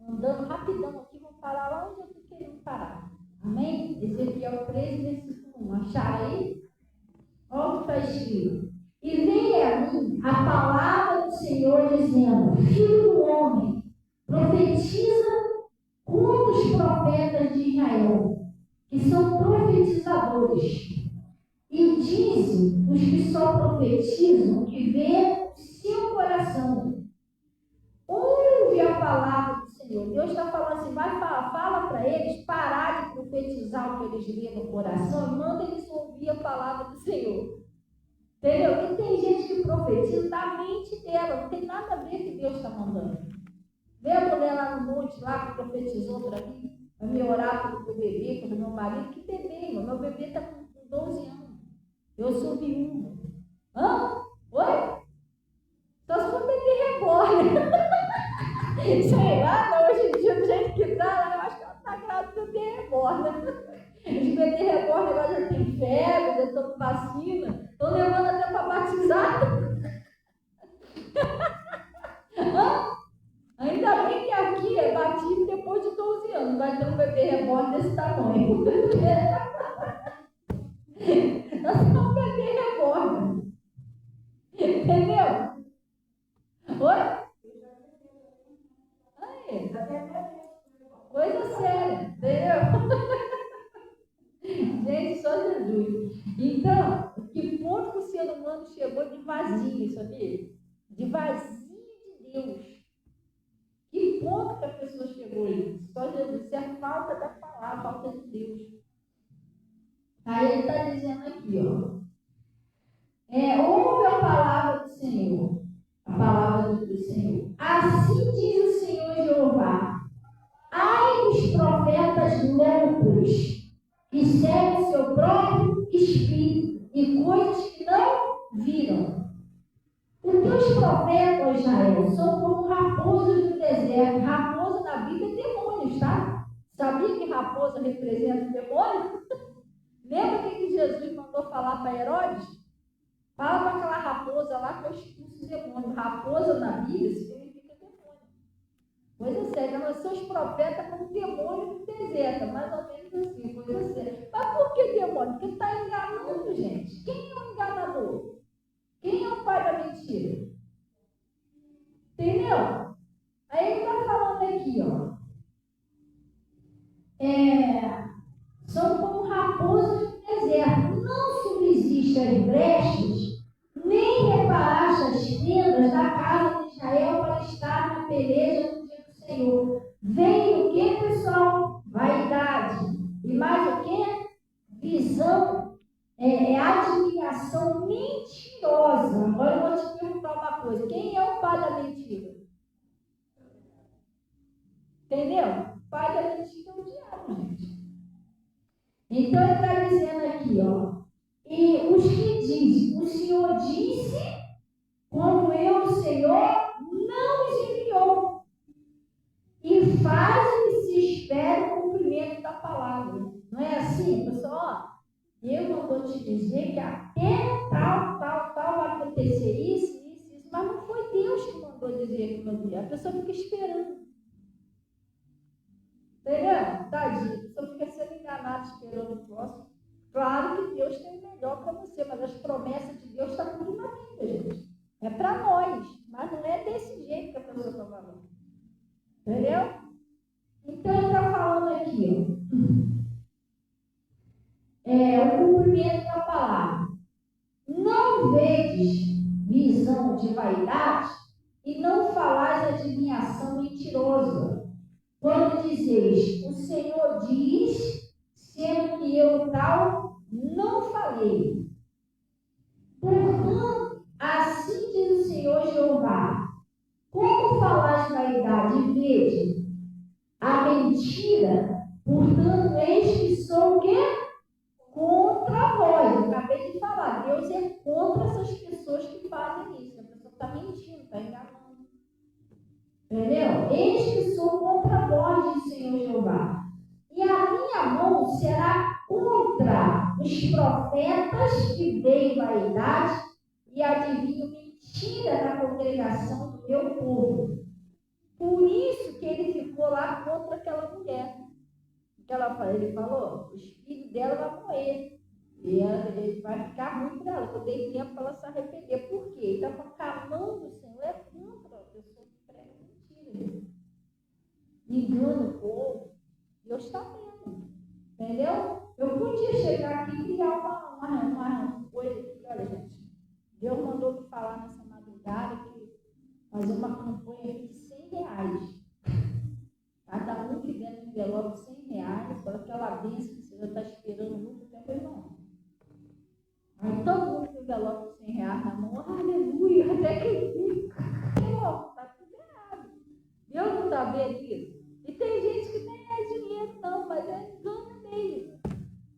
andando rapidão aqui, vamos parar lá onde eu estou querendo parar. Amém? Ezequiel 13, versículo 1. Acharam aí? Olha o que está escrito. E veio a mim a palavra do Senhor dizendo: Filho do homem, profetiza contra os profetas de Israel, que são profetizadores, e dize os que só profetizam que vê o seu coração. Ouve a palavra do Senhor. Deus está falando assim, fala para eles parar de profetizar o que eles lêem no coração e manda eles ouvir a palavra do Senhor. Entendeu? E tem gente que profetiza da mente dela, não tem nada a ver com o que Deus está mandando. Vê a mulher lá no monte, lá que profetizou para mim, para me orar pelo meu bebê, pelo meu marido. Que bebê, meu bebê está com 12 anos. Eu sou viúva. Oi? Só se for bebê reborn. Sei lá, hoje em dia, do jeito que está, eu acho que ela está grávida de bebê reborn. Os bebê reborn agora já tem febre, já estão com vacina, estão levando até para batizar. Ainda bem que aqui é batido depois de 12 anos, vai ter um bebê reborn desse tamanho. Nós somos um bebê reborn. Entendeu? Oi? Aí. Coisa séria, entendeu? Gente, só Jesus. Então, que ponto que o ser humano chegou de vazio, sabia? De vazio de Deus. Que ponto que a pessoa chegou aí? Só Jesus. Isso é falta da palavra, falta de Deus. Aí ele está dizendo aqui, ó. Ouve a palavra do Senhor. A palavra do Senhor. Assim diz o Senhor Jeová: ai dos profetas loucos, que seguem seu próprio espírito e coisas que não viram. Os teus profetas, ó Israel, são como raposas do deserto. Raposa na Bíblia é demônios, tá? Sabia que raposa representa demônio? Lembra o que Jesus mandou falar para Herodes? Fala para aquela raposa lá que eu expulso o demônio. Raposa na Bíblia significa demônio. Coisa séria. Nós somos profetas como demônio do deserto. Mais ou menos assim, coisa séria. Mas por que demônio? Porque está enganando, gente. Quem é o enganador? Quem é o pai da mentira? Entendeu? Aí ele está falando aqui, ó. São como raposas do deserto. Não subsistem as brechas, nem reparaste as tendas da casa de Israel para estar na peleja no dia do Senhor. Vem o que, pessoal? Vaidade. E mais o que? Visão. Adivinhação mentirosa. Agora eu vou te perguntar uma coisa. Quem é o pai da mentira? Entendeu? O pai da mentira é o diabo, gente. Então ele está dizendo aqui, ó. E os que dizem, o Senhor disse, como eu, o Senhor, não os enviou. E fazem que se espere o cumprimento da palavra. Não é assim, pessoal? Eu não vou te dizer que até tal vai acontecer isso, mas não foi Deus que mandou dizer que não ia. A pessoa fica esperando. Entendeu? Tadinho, a pessoa fica sendo enganada esperando o próximo. Claro que Deus tem o melhor para você, mas as promessas de Deus estão tudo na Bíblia, gente. É para nós, mas não é desse jeito que a pessoa está falando. Entendeu? Então ele está falando aqui, o cumprimento da palavra. Não vedes visão de vaidade e não falais adivinhação mentirosa. Quando dizeis, o Senhor diz, sendo que eu tal não falei. Assim diz o Senhor Jeová: como falais vaidade, vede a mentira, portanto, eis que sou o quê? Contra vós. Eu acabei de falar, Deus é contra essas pessoas que fazem isso. A pessoa está mentindo, está enganando. Entendeu? Eis que sou contra vós, diz o Senhor Jeová. E a minha mão será contra os profetas que veem vaidade e adivinham mentira na congregação do meu povo. Por isso que ele ficou lá contra aquela mulher. Ele falou, os filhos dela vão morrer. E ele vai ficar ruim para ela. Eu dei tempo para ela se arrepender. Por quê? Ele está falando que a mão do Senhor é contra a pessoa que prega mentira. Engana o povo. Deus está vendo. Entendeu? Eu podia chegar aqui e criar uma coisa aqui. Olha, gente, Deus mandou me falar nessa madrugada que fazer uma campanha aqui de R$100. Cada um que der no envelope R$100, para aquela bênção que você já está esperando muito tempo, irmão. Aí todo mundo com o envelope de R$100 na mão, aleluia, até que fica. Está tudo errado. Deus não está vendo isso? E tem gente que nem é dinheiro, não, mas é engano mesmo.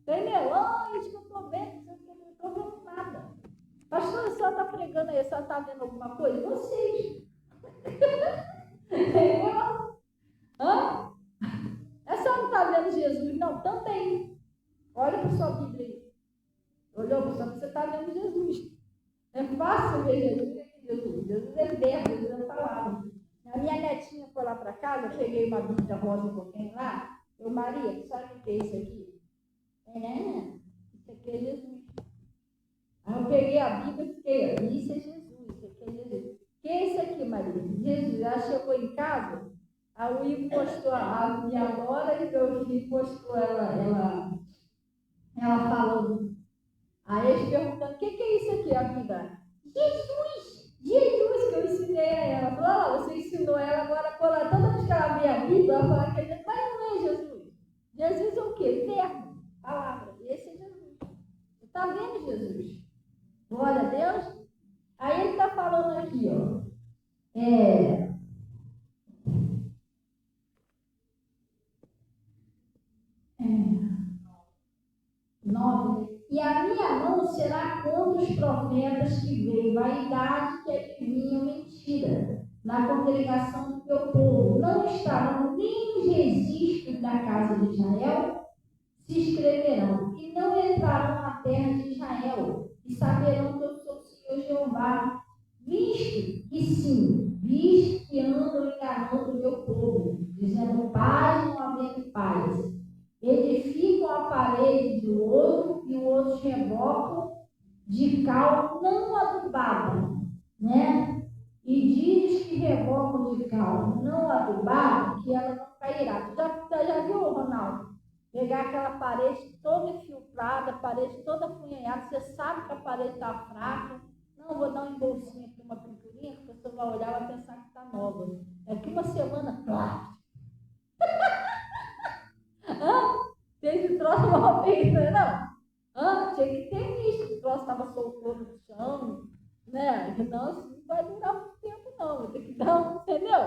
Entendeu? Oh, isso que eu estou vendo, eu não estou vendo nada. Pastor, a senhora está pregando aí, a senhora está vendo alguma coisa? Vocês. Entendeu? Hã? A senhora não está vendo Jesus? Não, também. Olha para a sua Bíblia aí. Olhou para a sua Bíblia, você está vendo Jesus. É fácil ver Jesus aqui, Jesus. Jesus é verbo, Jesus é palavra. A minha netinha foi lá para casa, eu peguei uma Bíblia rosa um pouquinho lá. Eu, Maria, sabe o que é isso aqui? Isso aqui é Jesus. Aí eu peguei a Bíblia e fiquei, isso é Jesus, isso aqui é Jesus. O que é isso aqui, Maria? Jesus. Ela chegou em casa, a Will postou, a minha nora e meu filho postou ela falando. Aí eles perguntando, o que é isso aqui, a Bíblia? Jesus, que eu ensinei a ela. Falou, você ensinou ela, agora toda vez que ela vê a Bíblia, ela fala que é Jesus, mas não é Jesus. Jesus é o quê? Verbo, palavra. Esse é Jesus. Você está vendo Jesus? Glória a Deus. Aí ele está falando aqui, ó. 9. E a minha mão será contra os profetas que veem vaidade, que adivinham mentira, na congregação do meu povo. Não estarão nem os registros da casa de Israel, se escreverão, e não entrarão na terra de Israel, e saberão que eu sou o Senhor Jeová, visto que andam enganando o meu povo, dizendo paz, não havendo paz. Edificam a parede do outro e o outro rebocam de cal não adubada, né? E diz que rebocam de cal não adubada, que ela não cairá. Já viu, Ronaldo? Pegar aquela parede toda infiltrada, parede toda afunhanhada, você sabe que a parede está fraca. Não, vou dar um embolsinho aqui, uma pinturinha, que a pessoa vai olhar e vai pensar que está nova. Daqui uma semana, claro. Teve troço mal feito, não? Tinha que ter visto, o troço estava soltando no chão, né? Não, isso não vai durar muito tempo, não. Tem que dar, entendeu?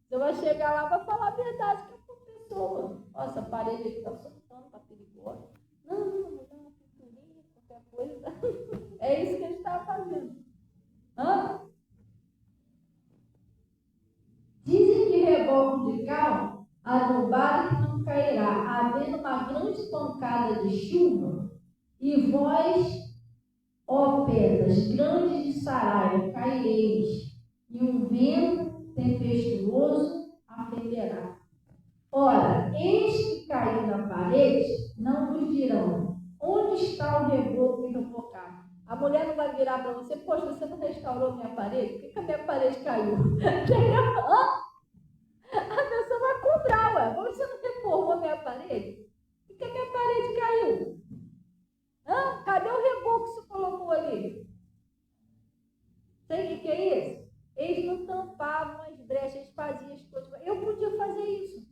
Você vai chegar lá e vai falar a verdade que é para a pessoa. Nossa, a parede aqui está soltando, está perigosa. Não, vou dar uma pinturinha, qualquer coisa. É isso que ele estava fazendo. Dizem que rebocam de cal adubado que não cairá, havendo uma grande pancada de chuva, e vós, ó pedras grandes de Saraiva, caireis, e um vento tempestuoso a fenderá. Ora, eis que caiu na parede, não vos dirão, onde está o reboco e rebocado? A mulher não vai virar para você, poxa, você não restaurou minha parede? Por que a minha parede caiu? A pessoa vai cobrar, ué. Como você não reformou minha parede? Por que a minha parede caiu? Cadê o reboco que você colocou ali? Sabe o que é isso? Eles não tampavam as brechas, eles faziam as coisas. Eu podia fazer isso.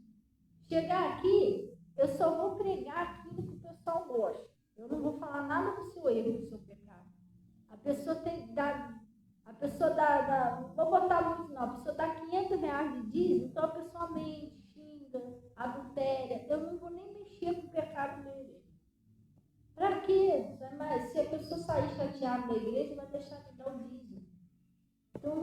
Chegar aqui, eu só vou pregar aquilo que o pessoal gosta. Eu não vou falar nada do seu erro, do seu pecado. A pessoa tem que dar. pessoa não vou botar muito não, a pessoa dá R$500 de dízimo, então a pessoa mente, xinga, adultéria. Eu não vou nem mexer com o pecado dele. Para quê? Mas se a pessoa sair chateada da igreja, vai deixar de dar o dízimo. Então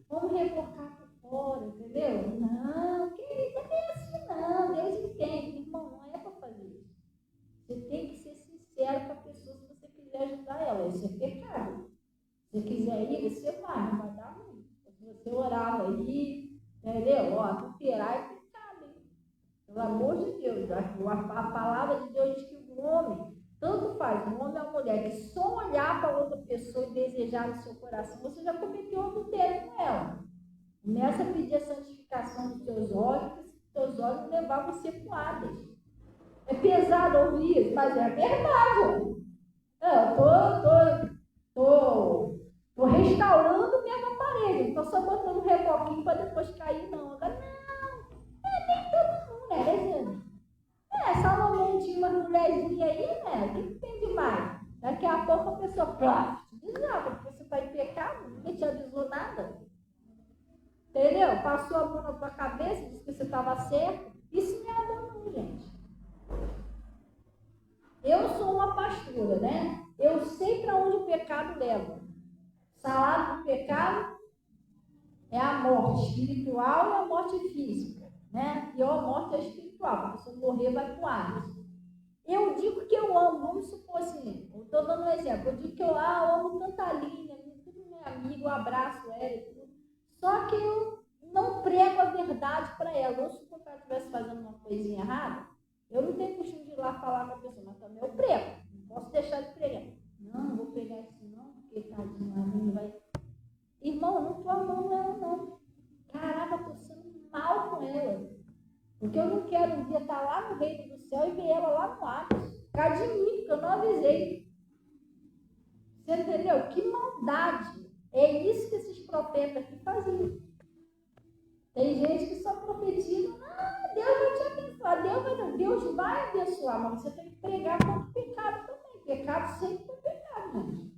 vamos revocar por fora, entendeu? Não, querida, não é assim não. Deus entende. Irmão, não é para fazer isso. Você tem que ser sincero com a pessoa se você quiser ajudar ela. Isso é pecado. Se você quiser ir, você vai, não vai dar ruim. Se você orar aí, entendeu? Ó, tutear é pecado, hein? Pelo amor de Deus. A palavra de Deus diz que o homem, tanto faz, um homem ou uma mulher, que só olhar para outra pessoa e desejar no seu coração, você já cometeu adultério com ela. Começa a pedir a santificação dos teus olhos, para os teus olhos levar você para o Hades. É pesado ouvir isso, mas é verdade. Eu estou restaurando minha aparelho, não estou só botando um reboquinho para depois cair, não. Agora, não, nem todo mundo, né, Regina? Salomão tinha uma mulherzinha aí, né? O que tem demais? Daqui a pouco a pessoa, desaba, porque você está em pecado, ninguém te avisou nada. Entendeu? Passou a mão na tua cabeça, disse que você estava certo. Isso não é amor, não, gente. Eu sou uma pastora, né? Eu sei para onde o pecado leva. O salário do pecado é a morte espiritual e a morte física, né? E a morte é espiritual. Porque se eu morrer, vai para o Hades. Eu digo que eu amo, vamos supor assim, eu estou dando um exemplo, eu digo que eu amo tanta Aline, tudo meu amigo, eu abraço ela e tudo. Só que eu não prego a verdade para ela. Vamos supor que ela estivesse fazendo uma coisinha errada, eu não tenho costume de ir lá falar com a pessoa, mas também eu prego, não posso deixar de pregar. Não vou pregar isso não, porque tadinho, a Aline vai... Irmão, eu não estou amando ela não. Caraca, estou sendo mal com ela. Porque eu não quero um dia estar lá no reino do céu e ver ela lá no Hades. Por causa de mim, porque eu não avisei. Você entendeu? Que maldade. É isso que esses profetas aqui faziam. Tem gente que só profetiza, Deus vai te abençoar. Deus vai abençoar, mas você tem que pregar contra o pecado também. Pecado sempre é pecado, gente.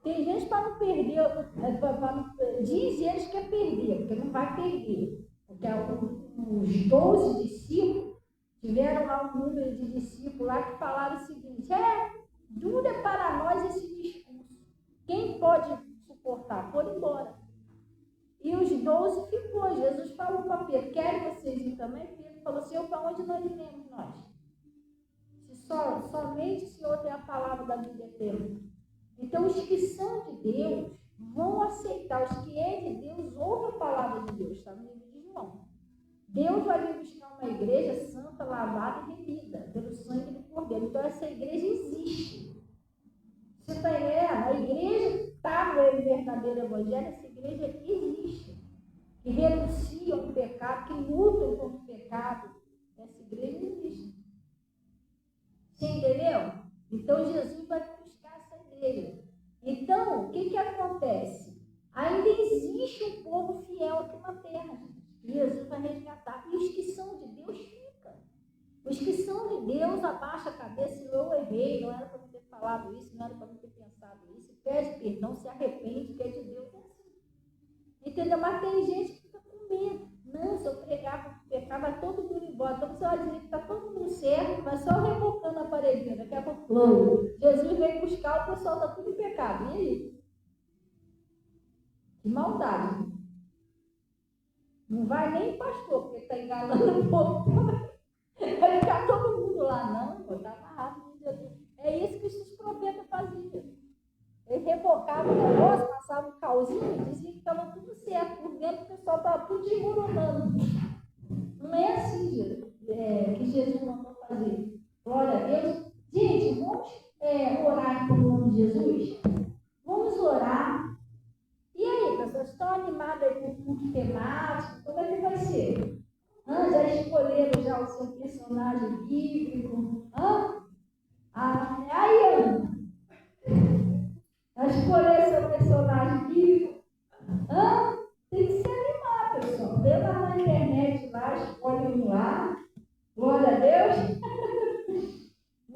Tem gente para não perder, diz eles que é perder, porque não vai perder. Porque os 12 discípulos tiveram lá um número de discípulos lá que falaram o seguinte: duro é para nós esse discurso. Quem pode suportar? Foram embora. E os 12 ficou. Jesus falou para Pedro: querem vocês ir também? Pedro falou assim: para onde nós iremos nós? Somente o Senhor tem a palavra da vida eterna. Então, os que são de Deus vão aceitar. Os que é de Deus ouvem a palavra de Deus. Está no livro de João. Deus vai vir buscar uma igreja santa, lavada e remida pelo sangue do Cordeiro. Então, essa igreja existe. Você está entendendo? A igreja que está no verdadeiro evangelho, essa igreja existe. Que renunciam o pecado, que lutam contra o pecado. Essa igreja existe. Você entendeu? Então, Jesus vai buscar essa igreja. Então, o que acontece? Ainda existe um povo fiel aqui na terra. Jesus vai resgatar. E os que são de Deus ficam. Os que são de Deus abaixam a cabeça. Eu errei, não era para ter falado isso, não era para ter pensado isso. Pede perdão, se arrepende, que é de Deus, é assim. Entendeu? Mas tem gente que fica com medo. Não, se eu pregar para pecar, vai todo mundo embora. Então você vai dizer que está todo mundo certo, vai só rebocando a paredinha. Daqui a pouco, Jesus vem buscar, o pessoal está tudo em pecado. E aí? Que maldade. Não vai nem pastor, porque está enganando o povo. Vai ficar todo mundo lá. Não, está amarrado. É isso que esses profetas faziam. Eles rebocavam o negócio, passavam um calzinho e diziam que estava tudo certo. Por dentro o pessoal estava tudo desmoronando. Não é assim que Jesus mandou fazer. Glória a Deus. Gente, vamos orar em nome de Jesus? Vamos orar. E aí, pessoas, estão animadas aí com o culto temático? Como é que vai ser? Já escolheram já o seu personagem bíblico? Aí, Ana. Já escolheu seu personagem bíblico? Tem que se animar, pessoal. Vê lá na internet, lá, escolhe um lá. Glória a Deus.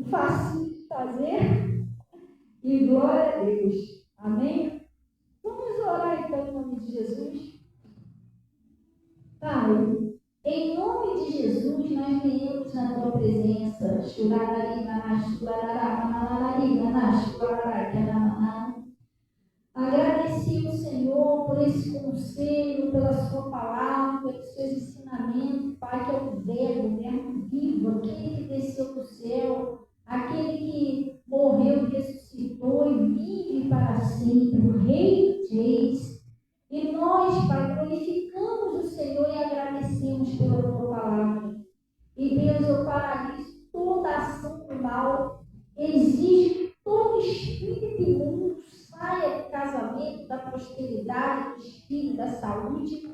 Facinho de fazer. E glória a Deus. Amém? nós venhamos na tua presença. Agradeci o Senhor por esse conselho, pela sua palavra, pelos seus ensinamentos, Pai, que é o verbo vivo, aquele que desceu do céu, aquele que morreu, ressuscitou e vive para sempre, o Rei de Reis. E nós, Pai, glorificamos o Senhor e agradecemos pela tua palavra. E Deus, eu paraliso toda ação do mal, exijo que todo espírito imundo saia do casamento, da prosperidade, dos filhos, da saúde,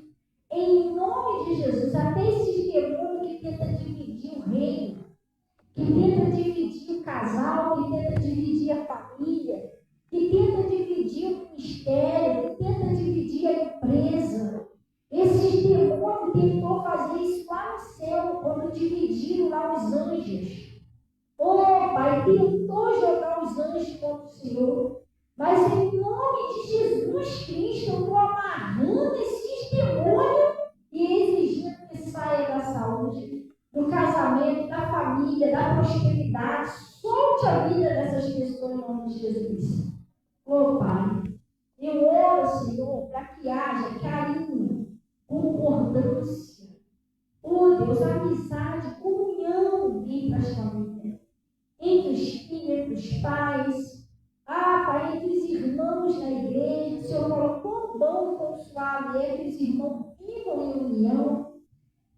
em nome de Jesus. Até esses demônios que tentam dividir o reino, que tentam dividir o casal, que tentam dividir a família, que tentam dividir o ministério, que tentam dividir a empresa. Esses demônios tentou fazer isso lá no céu, quando dividiram lá os anjos. Pai, tentou jogar os anjos contra o Senhor. Mas em nome de Jesus Cristo, eu estou amarrando esses demônios e exigindo que saia da saúde, do casamento, da família, da prosperidade. Solte a vida dessas pessoas em nome de Jesus. Pai, eu oro, Senhor, para que haja carinho, concordância, Deus, amizade, comunhão entre as famílias, entre os filhos, entre os pais, Pai, entre os irmãos na igreja. O Senhor falou quão bom e quão suave é que os irmãos vivam em união.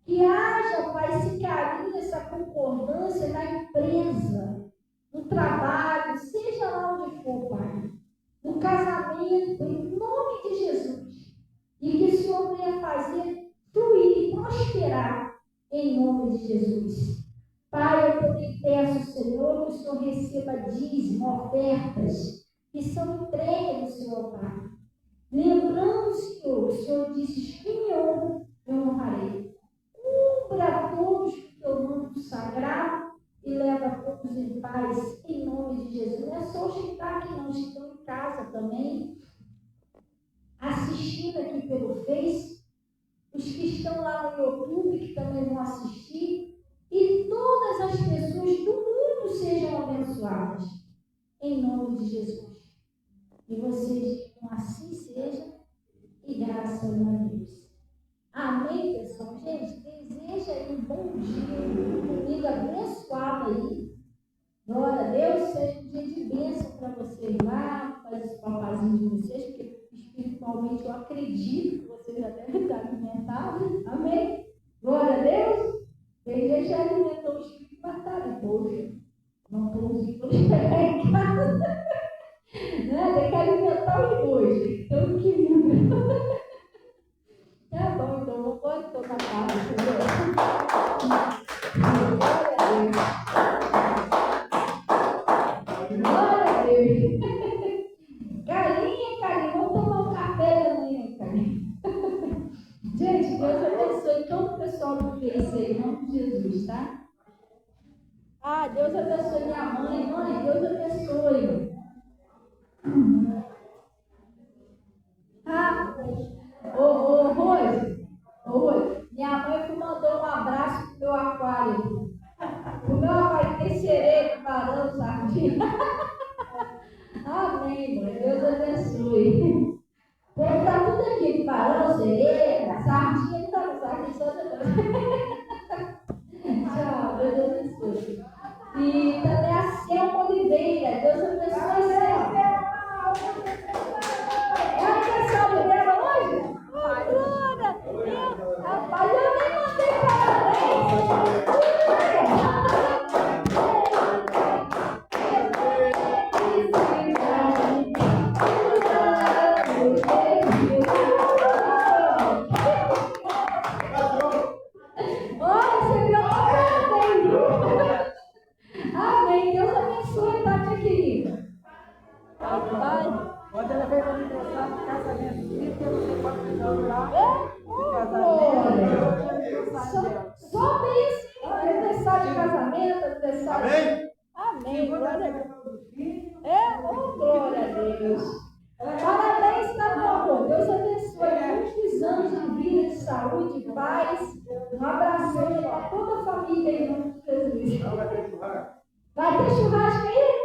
Que haja, Pai, esse carinho, essa concordância na empresa, no trabalho, seja lá onde for, Pai, no casamento, em nome de Jesus. E que o Senhor venha fazer fluir e prosperar em nome de Jesus. Pai, eu também peço, Senhor, que o Senhor receba dízimo, ofertas que são entregues do Senhor, Pai. Lembrando, Senhor, o Senhor disse: quem me honra, eu honrarei. Cubra a todos com o teu manto sagrado e leva a todos em paz, em nome de Jesus. Não é só os que estão aqui, não, estão em casa também, assistindo aqui pelo Face, os que estão lá no YouTube, que também vão assistir, e todas as pessoas do mundo sejam abençoadas, em nome de Jesus. E vocês digam: assim seja, e graças a Deus. Amém, pessoal? Gente, deseja aí um bom dia, um domingo abençoado aí. Glória a Deus, seja um dia de bênção para vocês lá, fazer os papazinhos de vocês, porque espiritualmente eu acredito que vocês já devem estar alimentados. Amém? Glória a Deus. Tem gente já alimentou o espírito, mas está ali, poxa, não pãozinho para chegar em casa. Né? Tem que alimentar os dois, tem um equilíbrio. Tá bom, então não pode tocar casa, entendeu? Glória a Deus. Glória a Deus. Carinha, vamos tomar um café da manhã, carinha. Gente, Deus abençoe todo o pessoal do Face aí, em nome de Jesus, tá? Deus abençoe minha mãe. Mãe, Deus abençoe. Rose, minha mãe mandou um abraço pro meu aquário. O meu aquário tem sereia, tubarão, sardinha. Amém, mãe. Deus abençoe. O povo está tudo aqui, tubarão, sereia, sardinha, não está no saco, só Deus. Tchau, Deus abençoe. E também a Selma Oliveira, Deus abençoe, Selma. É a aniversário dela hoje? Glória a Deus. Rapaz, eu nem mandei parabéns. Amém. Deus abençoe, Tati querida. Quando ela veio para aniversário de casamento, que eu não sei quantos anos lá. Só bem assim, aniversário de casamento, aniversário. Amém. Glória a Deus. Glória a Deus. Parabéns, tá bom, amor. Deus abençoe muitos anos de vida, de saúde, de paz. Um abraço aí para toda a família em nome de Jesus. Vai ter churrasco. Vai ter churrasco aí?